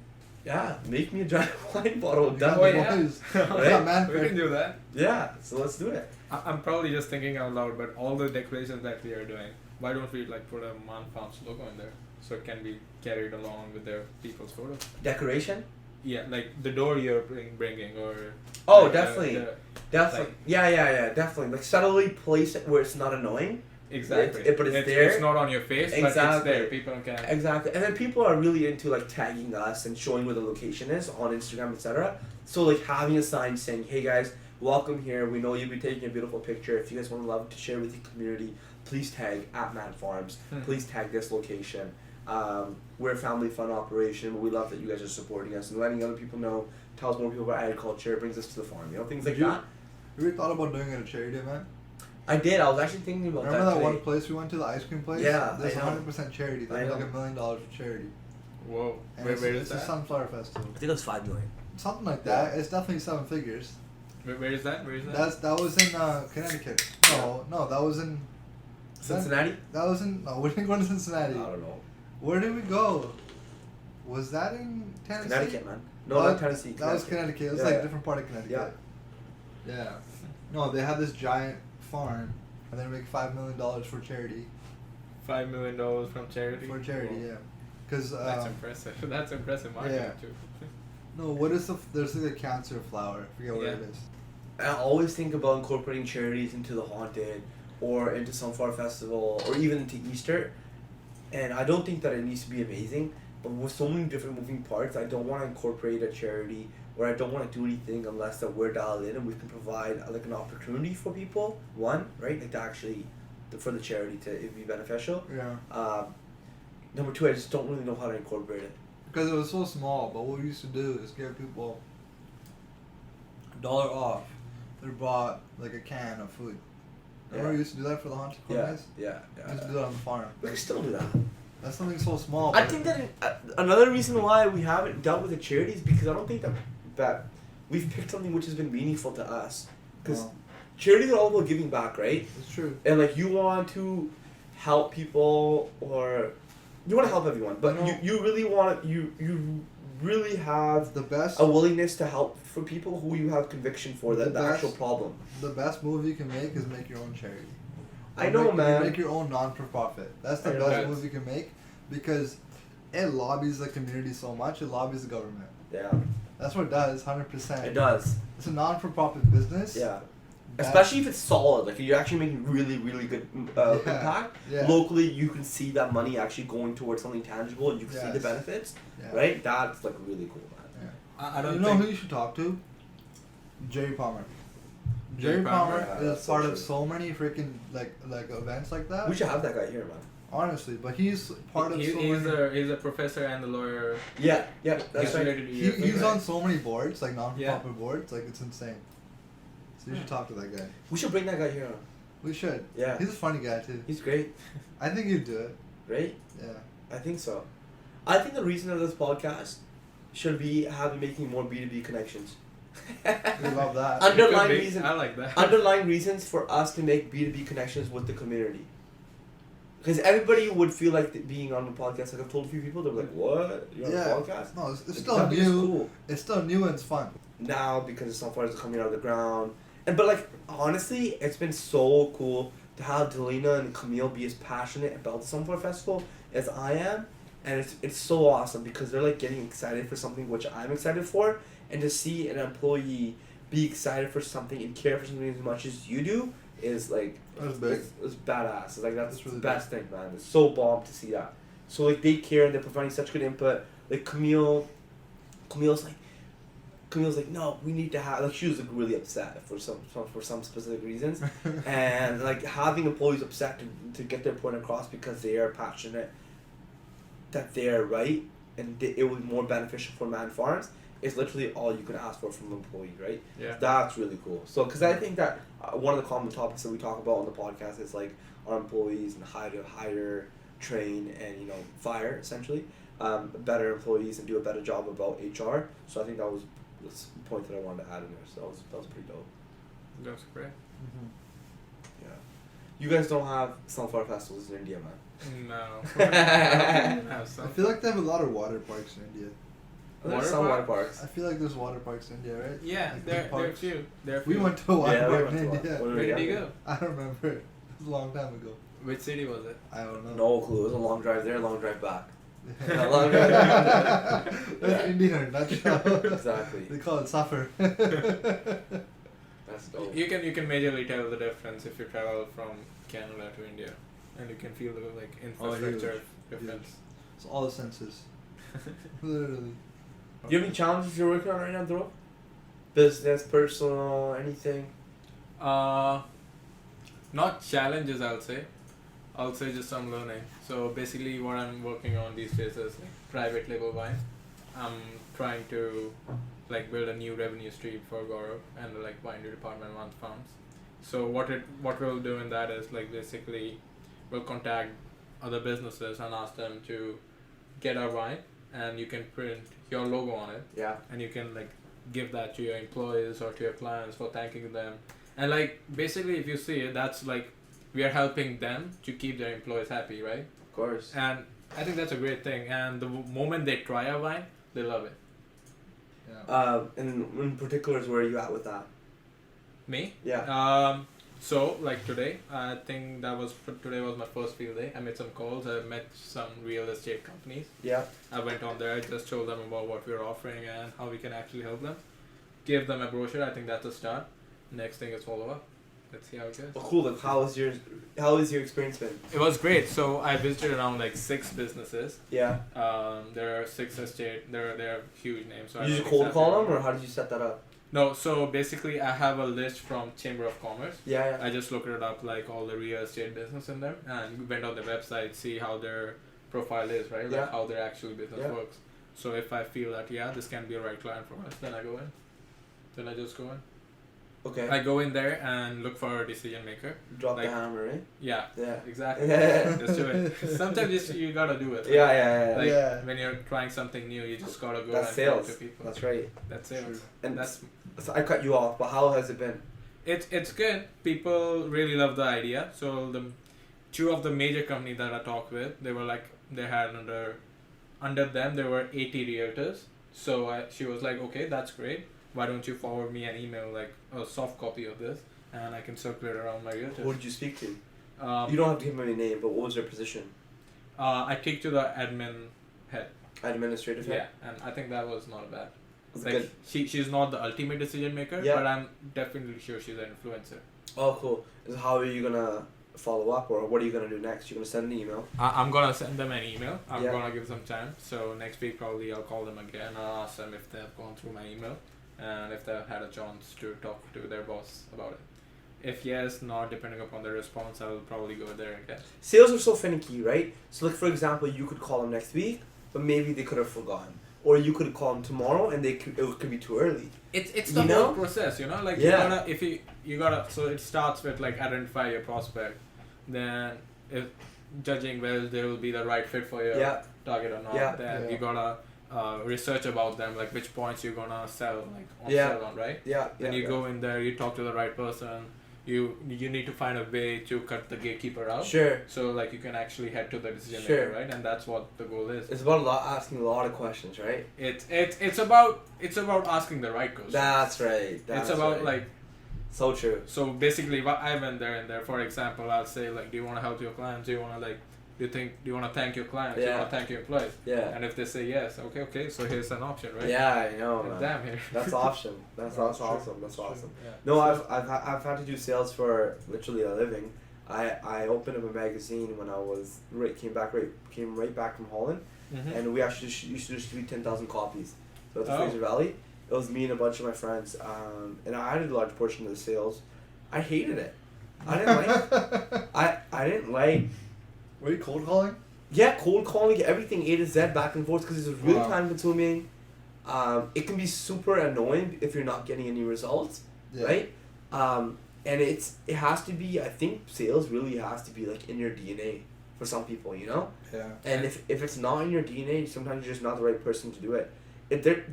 Yeah, make me a giant wine bottle. Right? We can do that. Yeah, so let's do it. I'm probably just thinking out loud, but all the decorations that we are doing, why don't we like put a Maan Farms logo in there so it can be carried along with their people's photos? Decoration? Yeah, like the door you're bringing, or. Oh, like definitely, definitely. Like, yeah, definitely. Like subtly place it where it's not annoying. Exactly. But it's there. It's not on your face, but it's there. People can. Exactly. And then people are really into like tagging us and showing where the location is on Instagram, etc. So like having a sign saying, "Hey guys, welcome here. We know you'll be taking a beautiful picture. If you guys want to love to share with your community, please tag at Maan Farms. Please tag this location. We're a family fun operation. We love that you guys are supporting us and letting other people know. Tells more people about agriculture. Brings us to the farm. Things like that." Have you ever thought about doing it at a charity event? I did. I was actually thinking about Remember that that today. one place we went to, the ice cream place? Yeah, there's I know. 100% charity. They made like $1 million for charity. Whoa. And Where it's is a that? Sunflower Festival. I think it was 5 million. Something like that. It's definitely 7 figures. Where is that? Where is that? That was in Connecticut. No, that was in Cincinnati? That was in. No, we didn't go to Cincinnati. I don't know. Where did we go? Was that in Tennessee? Connecticut, man. No, not Tennessee. That was Connecticut. It was like a different part of Connecticut. Yeah. No, they had this giant farm, and they make $5 million for charity. $5 million from charity. For charity, yeah. Because that's impressive. That's impressive marketing too. No, what is there's like a cancer flower. I forget what it is. I always think about incorporating charities into the Haunted, or into Sunflower Festival, or even into Easter. And I don't think that it needs to be amazing, but with so many different moving parts, I don't want to incorporate a charity, or I don't want to do anything unless that we're dialed in and we can provide like an opportunity for people. One, right, like to actually, for the charity to be beneficial. Yeah. Number two, I just don't really know how to incorporate it. Because it was so small, but what we used to do is give people $1 off, they bought like a can of food. Remember we used to do that for the haunted corners? Yeah. We used to do that on the farm. We can still do that. That's something so small. I think that another reason why we haven't dealt with the charities because I don't think that we've picked something which has been meaningful to us. Because charities are all about giving back, right? It's true. And like you want to help people or you want to help everyone, but you really want you really have the best a willingness to help for people who you have conviction for the actual problem. The best move you can make is make your own charity. I know, man. Make your own non-for-profit. That's the best move you can make because it lobbies the community so much. It lobbies the government. Yeah. That's what it does, 100%. It does. It's a non-for-profit business. Yeah. Especially if it's solid, like if you're actually making really, really good impact. Yeah. Locally, you can see that money actually going towards something tangible, and you can see the benefits. Yeah. Right? That's like really cool, man. Yeah. I don't know who you should talk to? Jerry Palmer. Jerry Palmer is part of so many freaking like events like that. We should have that guy here, man. Honestly, but he's part of so many. He's a professor and a lawyer. Yeah, that's right. He's on so many boards, like non-profit boards, like it's insane. So you should talk to that guy. We should bring that guy here on. We should. Yeah. He's a funny guy too. He's great. I think he'd do it. Right? Yeah. I think so. I think the reason of this podcast should be making more B2B connections. We love that. Underlying reason. I like that. Underlying reasons for us to make B2B connections with the community. Because everybody would feel like being on the podcast. Like I've told a few people, they're like, "What? You're on a podcast?" No, it's like, still new. Cool. It's still new and it's fun. Now because the sunflowers are coming out of the ground, but like honestly, it's been so cool to have Delina and Camille be as passionate about the Sunflower Festival as I am, and it's so awesome because they're like getting excited for something which I'm excited for, and to see an employee be excited for something and care for something as much as you do is like it's badass. It's like that's really the best thing, man. It's so bomb to see that. So like they care and they're providing such good input. Like Camille's like, no, we need to have, like, she was like really upset for some specific reasons, and like having employees upset to get their point across because they are passionate that they're right and it would be more beneficial for Maan Farms is literally all you can ask for from an employee, right? Yeah. That's really cool. So, because I think that one of the common topics that we talk about on the podcast is like our employees and how to hire, train, and fire essentially better employees and do a better job about HR. So I think that was the point that I wanted to add in there. So that was pretty dope. That's great. Mm-hmm. Yeah. You guys don't have sunflower festivals in India, man. No. I feel like they have a lot of water parks in India. There's some water parks. I feel like there's water parks in India, right? Yeah, like there are a few. We went to a water park in India. Where did you go? I don't remember. It was a long time ago. Which city was it? I don't know. No clue. It was a long drive there, long drive back. A long drive there. That's India in a nutshell. Exactly. They call it suffer. That's dope. You can majorly tell the difference if you travel from Canada to India, and you can feel the infrastructure difference. It's all the senses. Literally. Do you have any challenges you're working on right now, Dhruv? Business, personal, anything? Not challenges, I'll say just some learning. So basically what I'm working on these days is private label wine. I'm trying to build a new revenue stream for Gaurav and the winery department, Maan Farms. So what we'll do in that is basically we'll contact other businesses and ask them to get our wine, and you can print your logo on it. Yeah. And you can give that to your employees or to your clients for thanking them. And basically if you see it, that's we are helping them to keep their employees happy, right? Of course. And I think that's a great thing. And the moment they try our wine, they love it. Yeah. And in particulars, where are you at with that? Me? Yeah. So today, I think today was my first field day. I made some calls. I met some real estate companies. Yeah. I went on there. I just told them about what we're offering and how we can actually help them. Gave them a brochure. I think that's a start. Next thing is follow up. Let's see how it goes. Oh, cool. How has your experience been? It was great. So I visited around 6 businesses. Yeah. There are 6 estate. They're huge names. So Did you just cold call them, or how did you set that up? No, so basically I have a list from Chamber of Commerce. Yeah. I just looked it up, all the real estate business in there, and went on their website, see how their profile is, right? How their actual business works. So if I feel that this can be a right client for us, then I go in. Then I just go in. Okay. I go in there and look for a decision maker. Drop like- the hammer, right? Yeah, Yeah. exactly. Yeah. Just do it. Sometimes you gotta do it. Yeah. Like Yeah. when you're trying something new, you just gotta go That's and talk sales. to people. That's right. That's sales. And That's so I cut you off, but how has it been? it's good. People really love the idea. So the two of the major companies that I talked with, they were like they had under them there were 80 realtors. So she was like, okay, that's great. Why don't you forward me an email, like a soft copy of this, and I can circulate around my realtors. Who did you speak to? Um, You don't have to give me any name, but what was their position? I kicked to the admin head. Administrative head? Yeah, and I think that was not bad. Was it Like good? she's not the ultimate decision maker, Yeah. but I'm definitely sure she's an influencer. Oh, cool. So how are you gonna follow up, or what are you gonna do next? You're gonna send an email. I'm gonna send them an email. I'm Yeah. gonna give them time. So next week probably I'll call them again. I'll ask them if they've gone through my email and if they've had a chance to talk to their boss about it. If yes, not depending upon their response, I will probably go there again. Sales are so finicky, right? So, like for example, you could call them next week, but maybe they could have forgotten, or you could call them tomorrow, and it could be too early. It's You the know? whole process, you know. Like Yeah. you gotta. So it starts with like identify your prospect, then if judging whether they will be the right fit for your Yeah. target or not. Yeah. Then Yeah. you gotta research about them, like which points you're gonna sell, like on Yeah. sell on, right? Yeah. Then yeah, you go in there, you talk to the right person. You need to find a way to cut the gatekeeper out. Sure. So like you can actually head to the decision Sure. maker, right? And that's what the goal is. It's about asking a lot of questions, right? It's about asking the right questions. That's right. That's it's about right. like So true. so basically what I went there and there. For example, I'll say like, do you want to help your clients? Do you want to like do you want to thank your clients? Do you Yeah. want to thank your employees? Yeah. And if they say yes, okay, so here's an option, right? Yeah, I know, And man. damn here. That's awesome. That's True. awesome. That's True. awesome. Yeah. No, I've had to do sales for literally a living. I opened up a magazine when I was came right back from Holland, Mhm. and we actually used to distribute 10,000 copies throughout the Oh. Fraser Valley. It was me and a bunch of my friends, and I had a large portion of the sales. I hated it. I didn't like. I didn't like. Were you cold calling? Yeah, cold calling, everything A to Z, back and forth, because it's really Wow. time consuming. It can be super annoying if you're not getting any results, Yeah. right? And it has to be. I think sales really has to be like in your DNA for some people, you know. Yeah. And if it's not in your DNA, sometimes you're just not the right person to do it.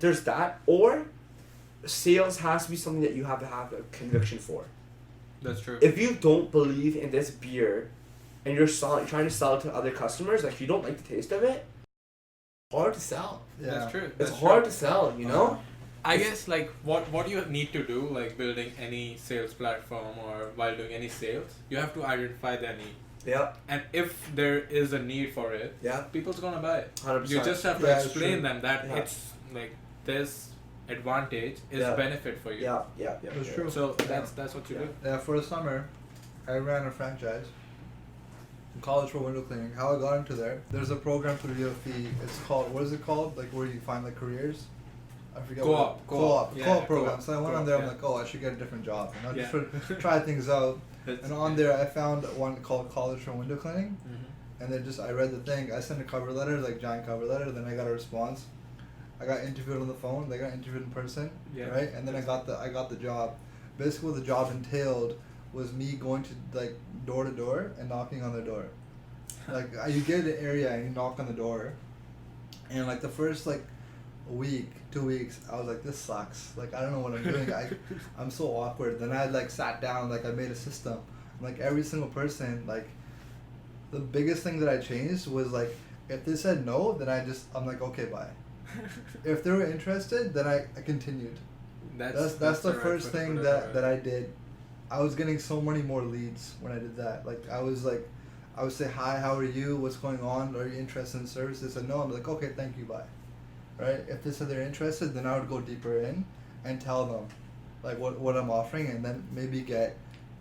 There's that, or sales has to be something that you have to have a conviction for. That's true. If you don't believe in this beer, and you're trying to sell it to other customers, like you don't like the taste of it, hard to sell. Yeah. That's true. It's That's hard true. to sell, you know. I guess like what you need to do, like building any sales platform or while doing any sales, you have to identify their need. Yeah, And if there is a need for it, yeah, people's gonna buy it. 100%. You just have to Yeah, it's explain true. them that Yeah. it's like this advantage is Yeah. benefit for you. yeah. That's yeah. true. So that's what you Yeah. do. Yeah, for the summer, I ran a franchise. In college for window cleaning. How I got into there, there's a program through UFE. It's called, what is it called? Like where you find like careers? I forget Co-op, co-op yeah, program. co-op, So I went on co-op, there, I'm yeah. like, oh, I should get a different job. You know, Yeah. just for, try things out. And on there, I found one called College for Window Cleaning. Mm-hmm. And then I read the thing. I sent a cover letter, like giant cover letter. Then I got a response. I got interviewed on the phone. They got interviewed in person, Yeah. right? And then I got the job. Basically, what the job entailed was me going to like door to door and knocking on the door. Like you get an area and you knock on the door, and like the first like week, 2 weeks, I was like, this sucks. Like I don't know what I'm doing. I'm so awkward. Then I like sat down, like I made a system. Like every single person, like the biggest thing that I changed was like if they said no, then I'm like, okay, bye. If they were interested, then I continued. That's the right first way to thing put it, that, right. that I did. I was getting so many more leads when I did that. Like I would say, hi, how are you? What's going on? Are you interested in services? They said no. I'm like, okay, thank you, bye. Right? If they said they're interested, then I would go deeper in and tell them like what I'm offering, and then maybe to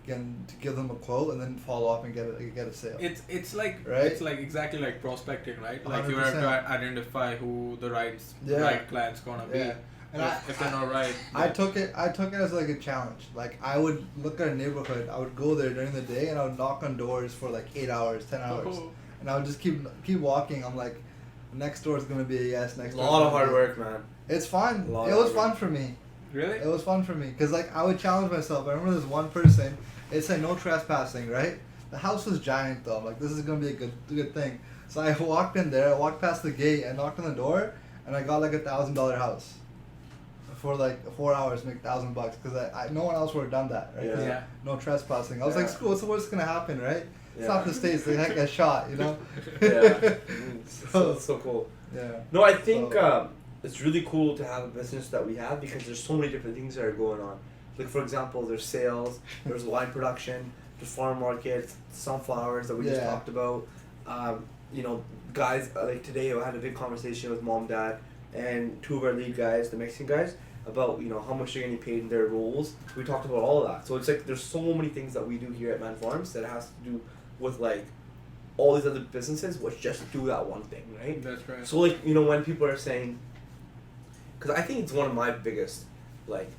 give them a quote and then follow up and get a sale. It's like Right? it's like exactly like prospecting, right? Like you have 100%. to identify who the right client's gonna be. Yeah. And if they're not right, I took it as like a challenge. Like I would look at a neighborhood, I would go there during the day and I would knock on doors for like 8 hours, 10 hours. Oh. And I would just keep walking. I'm like, next door is gonna be a yes, next A door. lot of hard work, man. It's fun. A lot It of was hard fun for me. Really? It was fun for me because like I would challenge myself. I remember this one person. It said no trespassing, right? The house was giant though. I'm like, this is gonna be a good thing. So I walked in there. I walked past the gate and knocked on the door, and I got like $1,000 house. For like 4 hours, make $1,000 because I no one else would have done that, right? Yeah. No trespassing. I was Yeah. like, screw. What's the worst gonna happen, right? It's Yeah. not the States. They heck get shot, you know. Yeah. It's so cool. Yeah. No, I think So- it's really cool to have a business that we have because there's so many different things that are going on. Like for example, there's sales, there's wine production, there's farm markets, sunflowers that we just Yeah. talked about. You know, guys like today I had a big conversation with mom, dad, and two of our lead guys, the Mexican guys, about how much they're getting paid in their roles. We talked about all of that. So it's like there's so many things that we do here at Maan Farms that has to do with like all these other businesses which just do that one thing, right? That's right. So like when people are saying, because I think it's one of my biggest like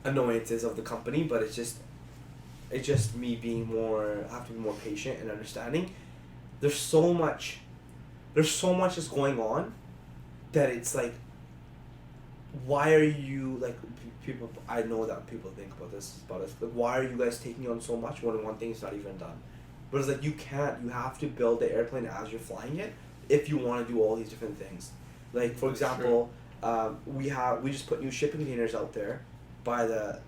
annoyances of the company, but it's just me being more, I have to be more patient and understanding. There's so much that's going on that it's like, why are you like people? I know that people think about this about us. Like, why are you guys taking on so much when one thing's not even done? But it's like you can't. You have to build the airplane as you're flying it if you want to do all these different things. Like for example, we just put new shipping containers out there by the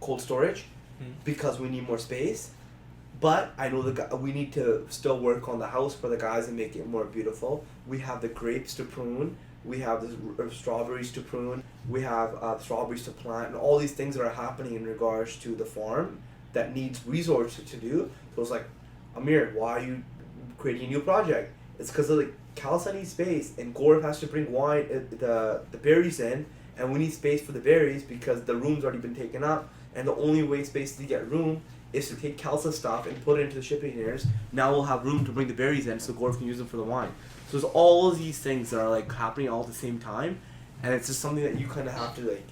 cold storage because we need more space. But I know we need to still work on the house for the guys and make it more beautiful. We have the grapes to prune. We have the strawberries to prune. We have strawberries to plant, and all these things that are happening in regards to the farm that needs resources to do. So it's like, Amir, why are you creating a new project? It's because of like Khalsa needs space, and Gaurav has to bring wine, the berries in, and we need space for the berries because the room's already been taken up, and the only way space to get room is to take Khalsa stuff and put it into the shipping containers. Now we'll have room to bring the berries in so Gaurav can use them for the wine. So there's all of these things that are like happening all at the same time, and it's just something that you kind of have to like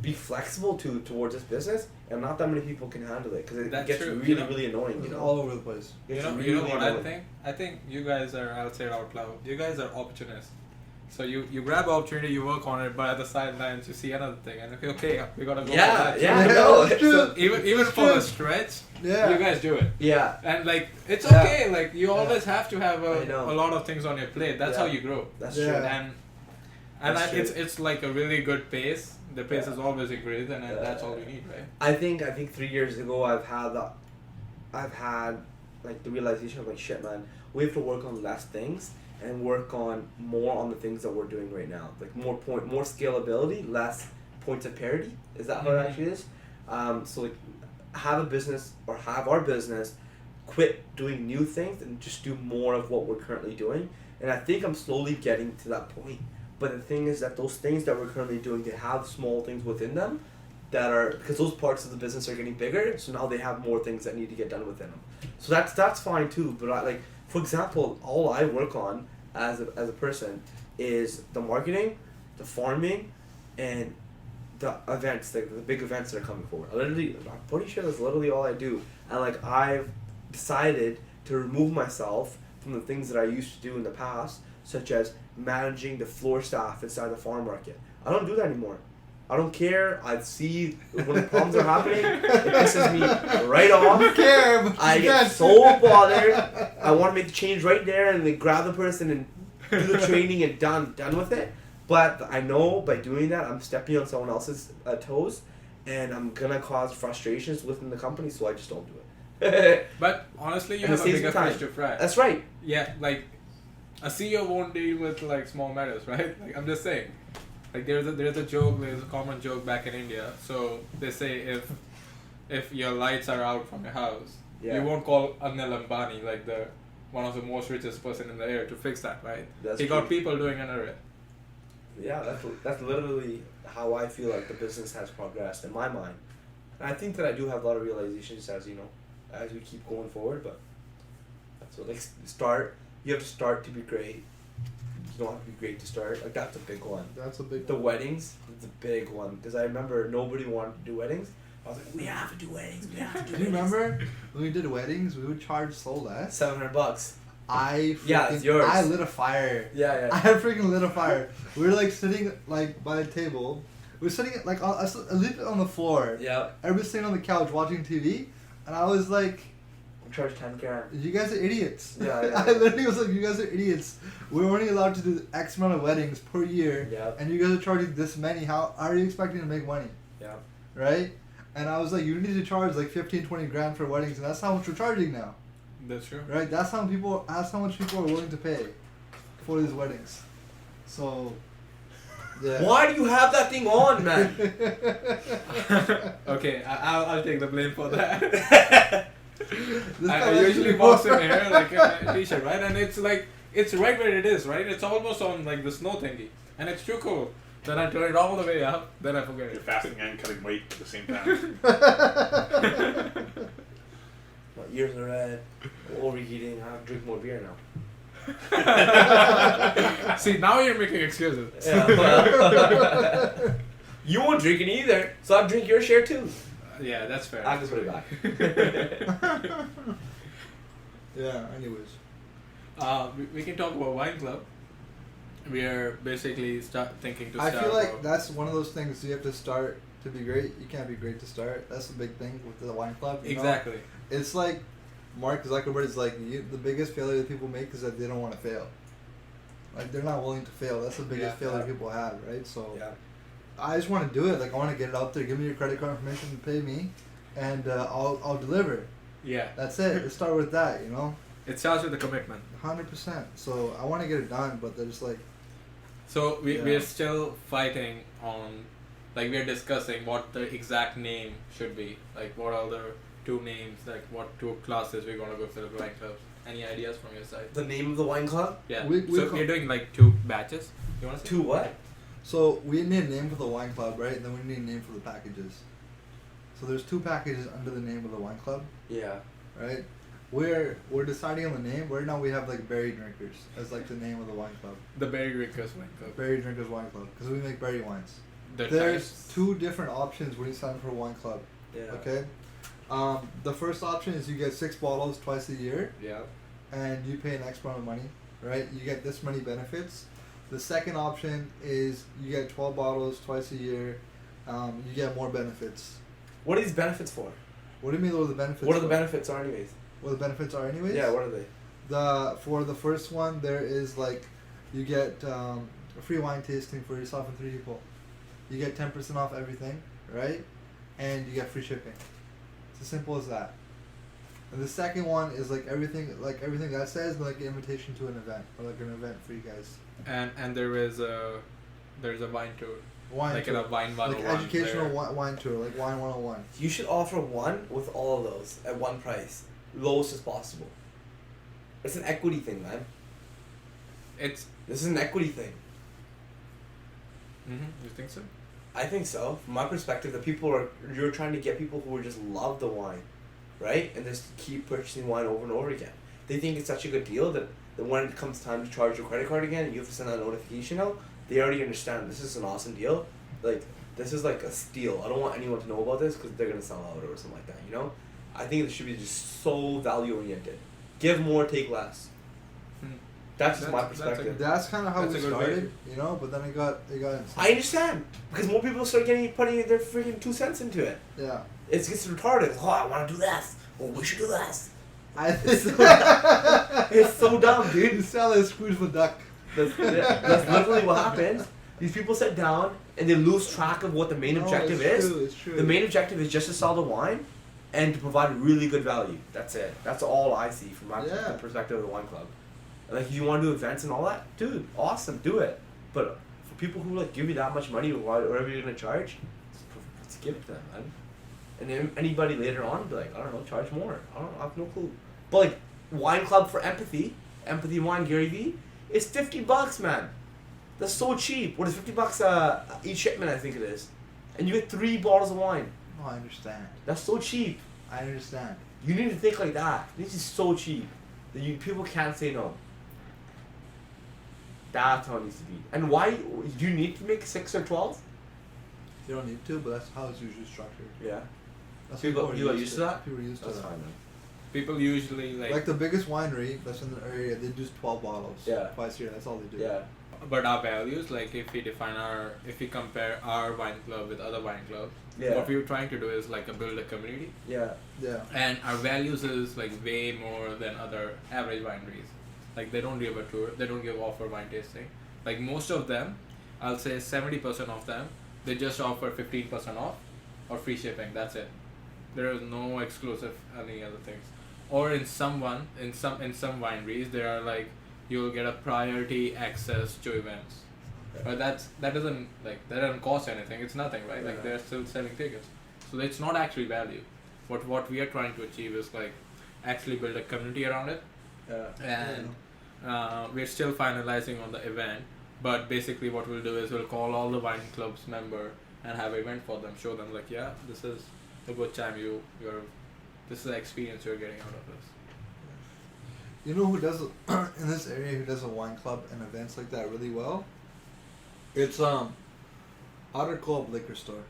be flexible towards this business, and not that many people can handle it because it That's gets true. really really annoying. It's all over the place. It's You really know what I annoying. think? I think you guys are, I'll say it out loud, you guys are opportunists. So you grab opportunity, you work on it, but at the sidelines you see another thing, and okay, we gotta go. Yeah, for that. yeah, Yeah, no, it's true. So even for the stretch, Yeah. you guys do it. yeah, And like it's Yeah. okay, like you Yeah. always have to have I know. a lot of things on your plate. That's how Yeah. you grow. that's Yeah. true. And That's true. it's like a really good pace. The pace Yeah. is always increased, and Yeah. that's all you need, right? I think 3 years ago I've had like the realization of like shit, man, we have to work on less things and work on more on the things that we're doing right now, like more scalability, less points of parity. Is that how it Mhm. actually is? So like have a business or have our business quit doing new things and just do more of what we're currently doing, and I think I'm slowly getting to that point. But the thing is that those things that we're currently doing, they have small things within them that are, because those parts of the business are getting bigger, so now they have more things that need to get done within them. So that's fine too. But like for example, all I work on as a person is the marketing, the farming, and the events, the big events that are coming forward. I'm pretty sure that's literally all I do. And like I've decided to remove myself from the things that I used to do in the past, such as managing the floor staff inside the farm market. I don't do that anymore. I don't care. I see when the problems are happening, it pisses me right off. You care, but I you get can't. so bothered. I want to make the change right there and then grab the person and do the training and done with it. But I know by doing that, I'm stepping on someone else's toes, and I'm gonna cause frustrations within the company. So I just don't do it. But honestly, you And it have a saves me bigger time. fish to fry. That's right. Yeah, like a CEO won't deal with like small matters, right? Like I'm just saying, like there's a common joke back in India. So they say if your lights are out from your house, Yeah. you won't call Anil Ambani, like the one of the most richest person in the air, to fix that, right? That's he got true. people doing under it. Yeah, that's literally how I feel like the business has progressed in my mind. And I think that I do have a lot of realizations as as we keep going forward. But that's what you have to start to be great. You don't have to be great to start. Like that's a big one. That's a big. The weddings is a big one because I remember nobody wanted to do weddings. I was like, we have to do weddings. We have to do Do you weddings. remember when we did weddings? We would charge so less. $700. it's yours. I lit a fire. Yeah, I freaking lit a fire. We were like sitting like by a table. We were sitting like I lit it on the floor. Yeah. Everybody's sitting on the couch watching TV, and I was like, Charge 10 grand. "You guys are idiots." Yeah. I literally was like, "You guys are idiots. We're only allowed to do X amount of weddings per year, and you guys are charging this many. How are you expecting to make money?" Yeah. Right? And I was like, "You need to charge like 15, 20 grand for weddings, and that's how much we're charging now." That's true. Right? That's how much people are willing to pay for these weddings. So, yeah. Why do you have that thing on, man? Okay, I'll take the blame for that. I usually box in here like a t-shirt, right? And it's like, it's right where it is, right? It's almost on like the snow thingy. And it's too cool. Then I turn it all the way up, then I forget You're it. fasting and cutting weight at the same time. My ears are red. I'm overheating. I have to drink more beer now. See, now you're making excuses. Yeah, well, you won't drink it either, so I'll drink your share too. Yeah, that's fair. I'll just put it back. Yeah, anyways. We can talk about wine club. We are basically thinking to I start. feel like that's one of those things you have to start to be great. You can't be great to start. That's the big thing with the wine club. You know? Exactly. It's like Mark Zuckerberg is like, the biggest failure that people make is that they don't want to fail. Like, they're not willing to fail. That's the biggest failure people have, right? So I just want to do it. Like, I want to get it out there. Give me your credit card information, pay me, and I'll deliver. Yeah. That's it. Let's start with that, you know? It starts with the commitment. 100%. So I want to get it done, but they're just like... So we're still fighting on, like, we're discussing what the exact name should be. Like, what are the two names, like what two classes we're going to go for the wine clubs. Any ideas from your side? The name of the wine club? Yeah. We're we're doing like 2 batches. You want to Two what? So we need a name for the wine club, right? And then we need a name for the packages. So there's 2 packages under the name of the wine club, Yeah. right? We're deciding on the name. Right now we have like Berry Drinkers as like the name of the wine club. The Berry Drinkers Wine Club. Berry Drinkers Wine Club, because we make berry wines. The There's types. 2 different options when you sign up for a wine club. Yeah. Okay. The first option is you get 6 bottles twice a year, Yeah. and you pay an X amount of money, right? You get this many benefits. The second option is you get 12 bottles twice a year. You get more benefits. What are these benefits for? What do you mean? What are the benefits? What are the for? benefits are anyways? What the benefits are, anyways? Yeah, what are they? For the first one, there is like you get a free wine tasting for yourself and 3 people. You get 10% off everything, right? And you get free shipping. It's as simple as that. And the second one is like everything that says, like an invitation to an event, or like an event for you guys. And there's a wine tour. Wine like tour. in a wine 101. Like educational there. wine tour, like wine 101. You should offer one with all of those at one price. Lowest as possible. It's an equity thing, man. It's. This is an equity thing. You think so? I think so. From my perspective, you're trying to get people who just love the wine, right? And just keep purchasing wine over and over again. They think it's such a good deal that when it comes time to charge your credit card again and you have to send out a notification out, they already understand this is an awesome deal. Like, this is like a steal. I don't want anyone to know about this because they're going to sell out or something like that, you know? I think it should be just so value oriented. Give more, take less. That's just my perspective. That's kind of how That's we a good started, way. you know. But then it got insane. I understand because more people start putting their freaking 2 cents into it. Yeah. It gets retarded. Oh, I want to do this. Oh, we should do this. It's so dumb, dude. You sell a Scrooge McDuck. That's literally what happens. These people sit down and they lose track of what the main objective is. It's true. The main objective is just to sell the wine and to provide really good value. That's it. That's all I see from my the perspective of the wine club. Like, if you want to do events and all that, dude, awesome, do it. But for people who like give you that much money or whatever you're gonna charge, let's give it to them, man. And then anybody later on be like, I don't know, charge more. I have no clue. But like, wine club for empathy wine, Gary V, is $50, man. That's so cheap. What is $50 each shipment? I think it is, and you get 3 bottles of wine. Oh, I understand. That's so cheap. I understand. You need to think like that. This is so cheap that people can't say no. That's how it needs to be. And why do you need to make 6 or 12? You don't need to, but that's how it's usually structured. Yeah. That's People are are used to that? People are used to That's that. fine, man. people usually Like the biggest winery that's in the area, they do 12 bottles. Yeah. Twice a year. That's all they do. Yeah. But our values, like if we compare our wine club with other wine clubs, Yeah. what we were trying to do is like build a community, Yeah. Yeah. and our values is like way more than other average wineries. Like they don't give a tour, they don't give offer wine tasting. Like most of them, I'll say 70% of them, they just offer 15% off or free shipping. That's it. There is no exclusive any other things. Or in some wineries, there are like you'll get a priority access to events. But that doesn't cost anything. It's nothing, right? Like they're still selling tickets, so it's not actually value. What we are trying to achieve is like actually build a community around it, and we're still finalizing on the event. But basically, what we'll do is we'll call all the wine clubs member and have an event for them. Show them like, yeah, this is a good time. This is the experience you're getting out of this. You know who does in this area who does a wine club and events like that really well? It's Outer Club Liquor Store.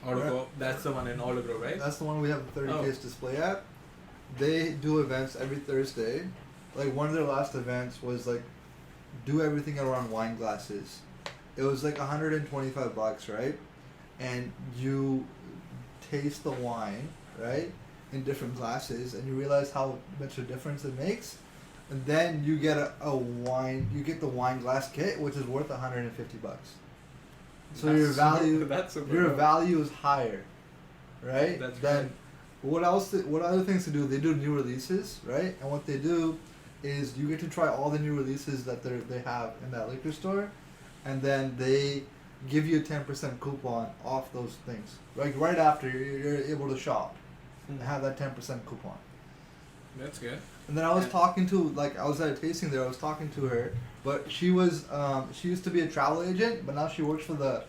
Autograph, that's the one in Autograph, right? That's the one we have the 30 case display at. They do events every Thursday. Like one of their last events was like do everything around wine glasses. It was like $125, right? And you taste the wine, right, in different glasses, and you realize how much a difference it makes. And then you get you get the wine glass kit, which is worth $150. So That's your value, that's super your cool. value is higher, right? That's then what other things to do? They do new releases, right? And what they do is you get to try all the new releases that they have in that liquor store, and then they give you a 10% coupon off those things. Like right after you're able to shop and have that 10% coupon. That's good. And then I was talking to, I was at a tasting there, I was talking to her, but she was, she used to be a travel agent, but now she works for the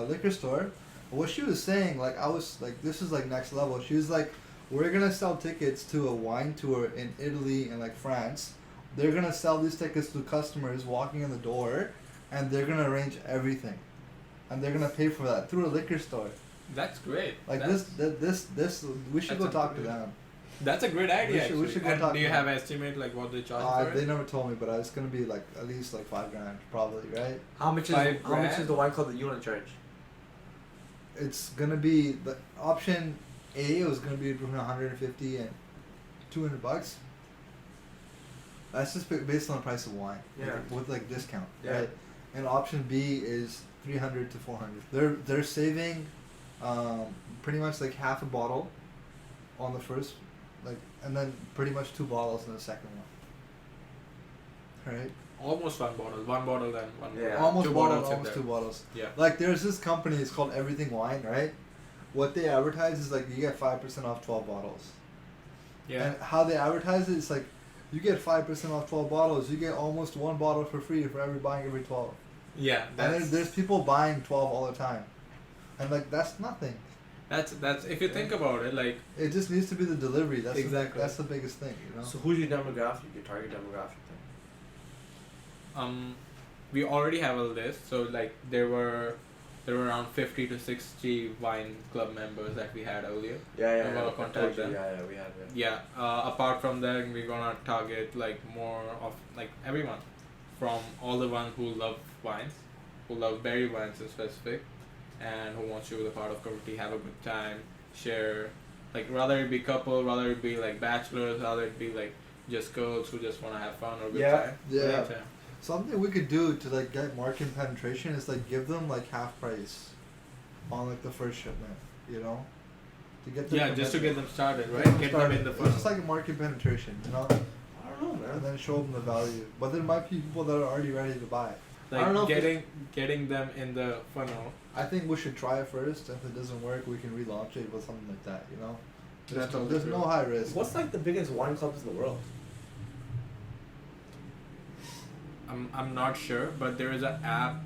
liquor store. What she was saying, I was like, this is next level. She was like, we're gonna sell tickets to a wine tour in Italy and France. They're gonna sell these tickets to customers walking in the door, and they're gonna arrange everything, and they're gonna pay for that through a liquor store. That's great. This we should go talk to them. That's a great idea. We should go and talk do you to have them. estimate what they charge for They it? never told me, but it's gonna be at least $5,000 probably, right? How much is the wine club that you want to charge? It's gonna be the option A was gonna be between $150 and $200. That's just based on the price of wine. Yeah. With discount. Yeah. Right. And option B is $300 to $400. They're saving, pretty much half a bottle, on the first, and then pretty much 2 bottles in the second one. Right. Almost one bottle then one. Yeah. Almost Two bottle, bottles in almost there. 2 bottles. Yeah. There's this company, it's called Everything Wine, right? What they advertise is you get 5% off 12 bottles. Yeah. And how they advertise it is you get 5% off 12 bottles, you get almost 1 bottle for free for buying every 12. Yeah. And there's people buying 12 all the time. And that's nothing. That's if you think about it, It just needs to be the delivery. That's Exactly. that's the biggest thing, you know. So who's your demographic? Your target demographic then? we already have a list. So there were around 50 to 60 wine club members that we had earlier. Yeah. I'm gonna contact them. Yeah, we have it. Yeah. Apart from that, we're gonna target more of everyone, from all the ones who love wines, who love berry wines in specific, and who wants to be a part of community, have a good time, share. Rather it be couple, rather it be bachelors, rather it be just girls who just wanna have fun or good time. Yeah. Good time. Something we could do to get market penetration is give them half price on the first shipment, you know, to get them. Yeah, just to get them started, right? Get started. them in the It's funnel. just market penetration, you know, I don't know, man. and then show them the value. But there might be people that are already ready to buy. I don't know if getting them in the funnel. I think we should try it first. If it doesn't work, we can relaunch it with something like that, you know. That's totally There's true. no high risk. What's the biggest wine clubs in the world? I'm not sure, but there is an app,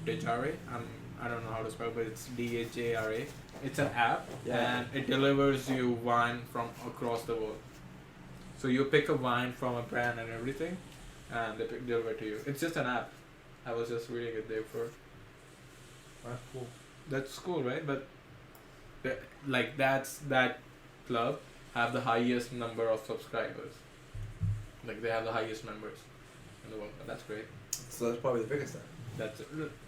Dejare. I don't know how to spell, but it's Dhara. It's an app, and it delivers you wine from across the world. So you pick a wine from a brand and everything, and they deliver it to you. It's just an app. I was just reading it there for. That's cool. That's cool, right? But Like that club have the highest number of subscribers. Like they have the highest members in the world. That's great. So that's probably the biggest thing. That's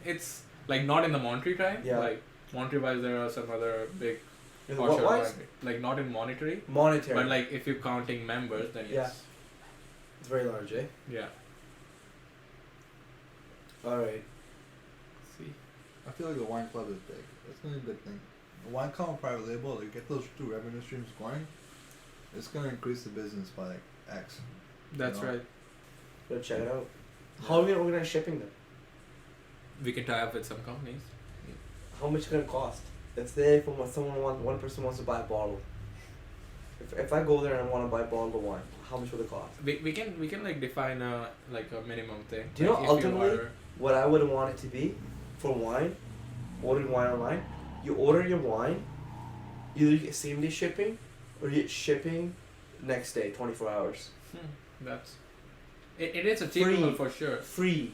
it's like not in the monetary time. Yeah. Like monetary wise, there are some other big. What wise? Like not in monetary. Monetary. But like if you're counting members, then yes. It's very large, eh? Yeah. Alright. See. I feel like the wine club is big. That's gonna be a big thing. The wine club and private label, like get those two revenue streams going, it's gonna increase the business by like X. That's You know? right. Go check it out. How are we gonna organize shipping then? We can tie up with some companies. How much is it gonna cost? Let's say if one person wants to buy a bottle. If I go there and I want to buy a bottle of wine, how much will it cost? We can like define a minimum thing. Do you know Like, if ultimately order- what I would want it to be for wine? Ordering wine online. You order your wine, either you get same day shipping or you get shipping next day, 24 hours. That's it is achievable for sure. Free.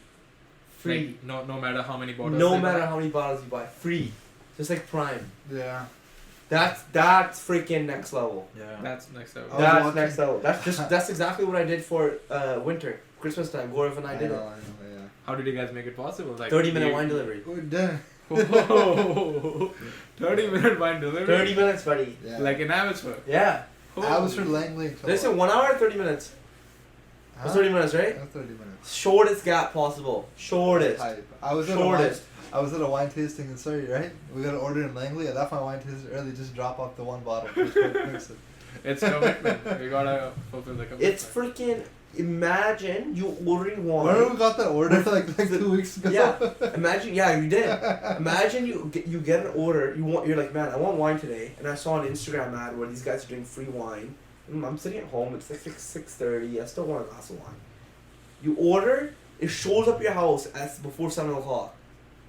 Like, no matter how many bottles. No they matter buy. how many bottles you buy. Free. Just like Prime. Yeah. That's freaking next level. Yeah. That's next level. I was That's watching- next level. That's exactly what I did for winter, Christmas time. Gaurav and I did know, it. yeah. How did you guys make it possible? Like 30-minute you- wine delivery. We're done. Whoa. 30-minute wine delivery. 30 minutes, buddy. Yeah. Like in Abbotsford. Yeah. Abbotsford Langley. Did I say 1 hour or 30 minutes? It was 30 minutes, right? 30 minutes. Shortest gap possible. Shortest. Hype. I was at a wine tasting in Surrey, right? We got an order in Langley. I left my wine tasting early. Just drop off the one bottle. Just mix it. It's commitment. We gotta fulfill the commitment. It's freaking. Imagine you ordering wine. Remember we got that order like 2 weeks ago? Yeah. Imagine. Yeah, you did. Imagine you get an order. You're like, man, I want wine today, and I saw an Instagram ad where these guys are doing free wine. I'm sitting at home. It's like 6:30. I still want a glass of wine. You order. It shows up your house as before 7:00.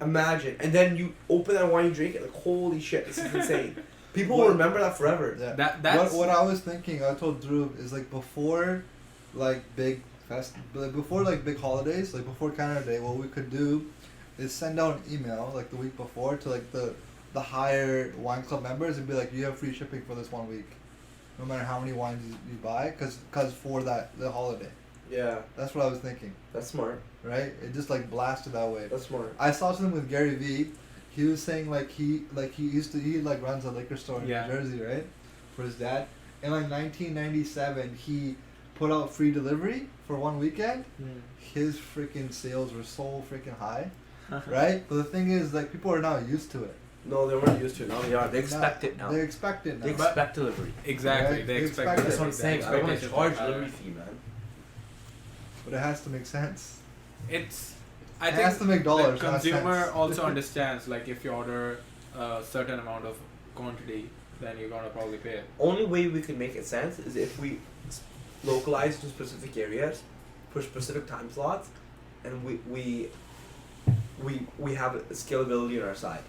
Imagine, and then you open that wine, you drink it. Like, holy shit, this is insane. People will remember that forever. Yeah. That's what I was thinking. I told Dhruv is like before, like big big holidays, like before Canada Day. What we could do is send out an email like the week before to like the higher wine club members and be like, you have free shipping for this 1 week, no matter how many wines you buy, cause for the holiday. Yeah, That's what I was thinking. that's smart. Right? It just like blasted that way. That's smart. I saw something with Gary Vee. He was saying he runs a liquor store in Yeah. New Jersey, right? For his dad. In like 1997, he put out free delivery for 1 weekend. His freaking sales were so freaking high, right? But the thing is, like, people are now used to it. No, they weren't used to it. Now they are. They expect it now. They expect it now. They expect delivery. exactly. Right? They They expect. expect That's what I'm it. saying. I don't want to Expectations charge are higher. delivery fee, man. But it has to make sense. It's. I It think has to make dollars, the not consumer cents. also understands, like, if you order a certain amount of quantity, then you're gonna probably pay it. Only way we can make it sense is if we localize to specific areas, for specific time slots, and we have scalability on our side.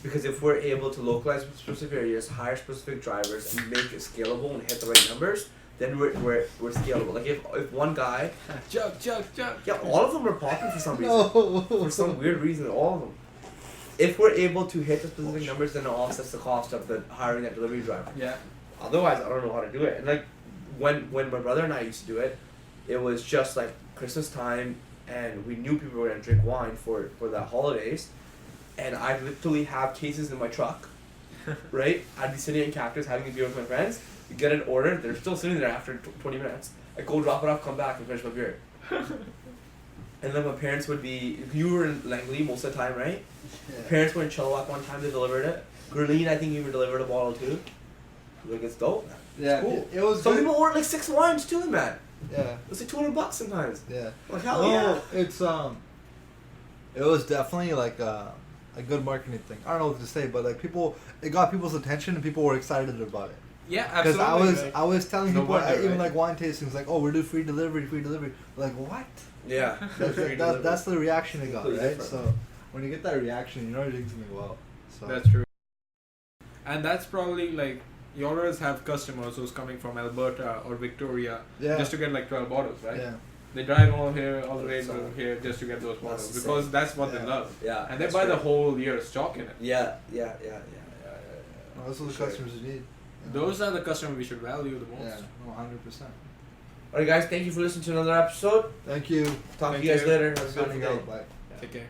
Because if we're able to localize specific areas, hire specific drivers, and make it scalable and hit the right numbers, then we're scalable. Like if one guy, Chug. yeah, all of them are popping for some reason. No. For some weird reason, all of them. If we're able to hit the specific numbers, then it offsets the cost of the hiring that delivery driver. Yeah. Otherwise, I don't know how to do it. And like when my brother and I used to do it, it was just like Christmas time, and we knew people were gonna drink wine for the holidays, and I'd literally have cases in my truck, right? I'd be sitting in Cactus having a beer with my friends. You get an order, they're still sitting there after 20 minutes. I go drop it off, come back, and finish my beer. And then my parents would be. You were in Langley most of the time, right? Yeah. Parents were in Chilliwack one time. They delivered it. Gurleen, I think you were delivered a bottle too. Like, it's dope, man. Yeah, Cool. it was Some good. people order like 6 wines too, man. Yeah. It's like $200 sometimes. Yeah. Like, hell No, yeah. it's it was definitely like a good marketing thing. I don't know what to say, but like it got people's attention and people were excited about it. Yeah, Because absolutely. I was telling No people, wonder, even right? like wine tastings, like, oh, we're doing free delivery. Like, what? Yeah. That's the reaction it got, Completely right? different. So when you get that reaction, you know you're doing something well. So That's true. And that's probably like yours have customers who's coming from Alberta or Victoria yeah, just to get like 12 bottles, right? yeah, They drive all here, all the way So- to here just to get those bottles That's because that's what Yeah. they love. Yeah. And they that's buy the right. whole year stock in it. Yeah. Those are the Sure. customers you need. You know? Those are the customers we should value the most. Yeah, 100%. Alright, guys, thank you for listening to another episode. Thank you. Talk Thank to you guys you. later. Have a Signing beautiful day. out. Bye. Take care.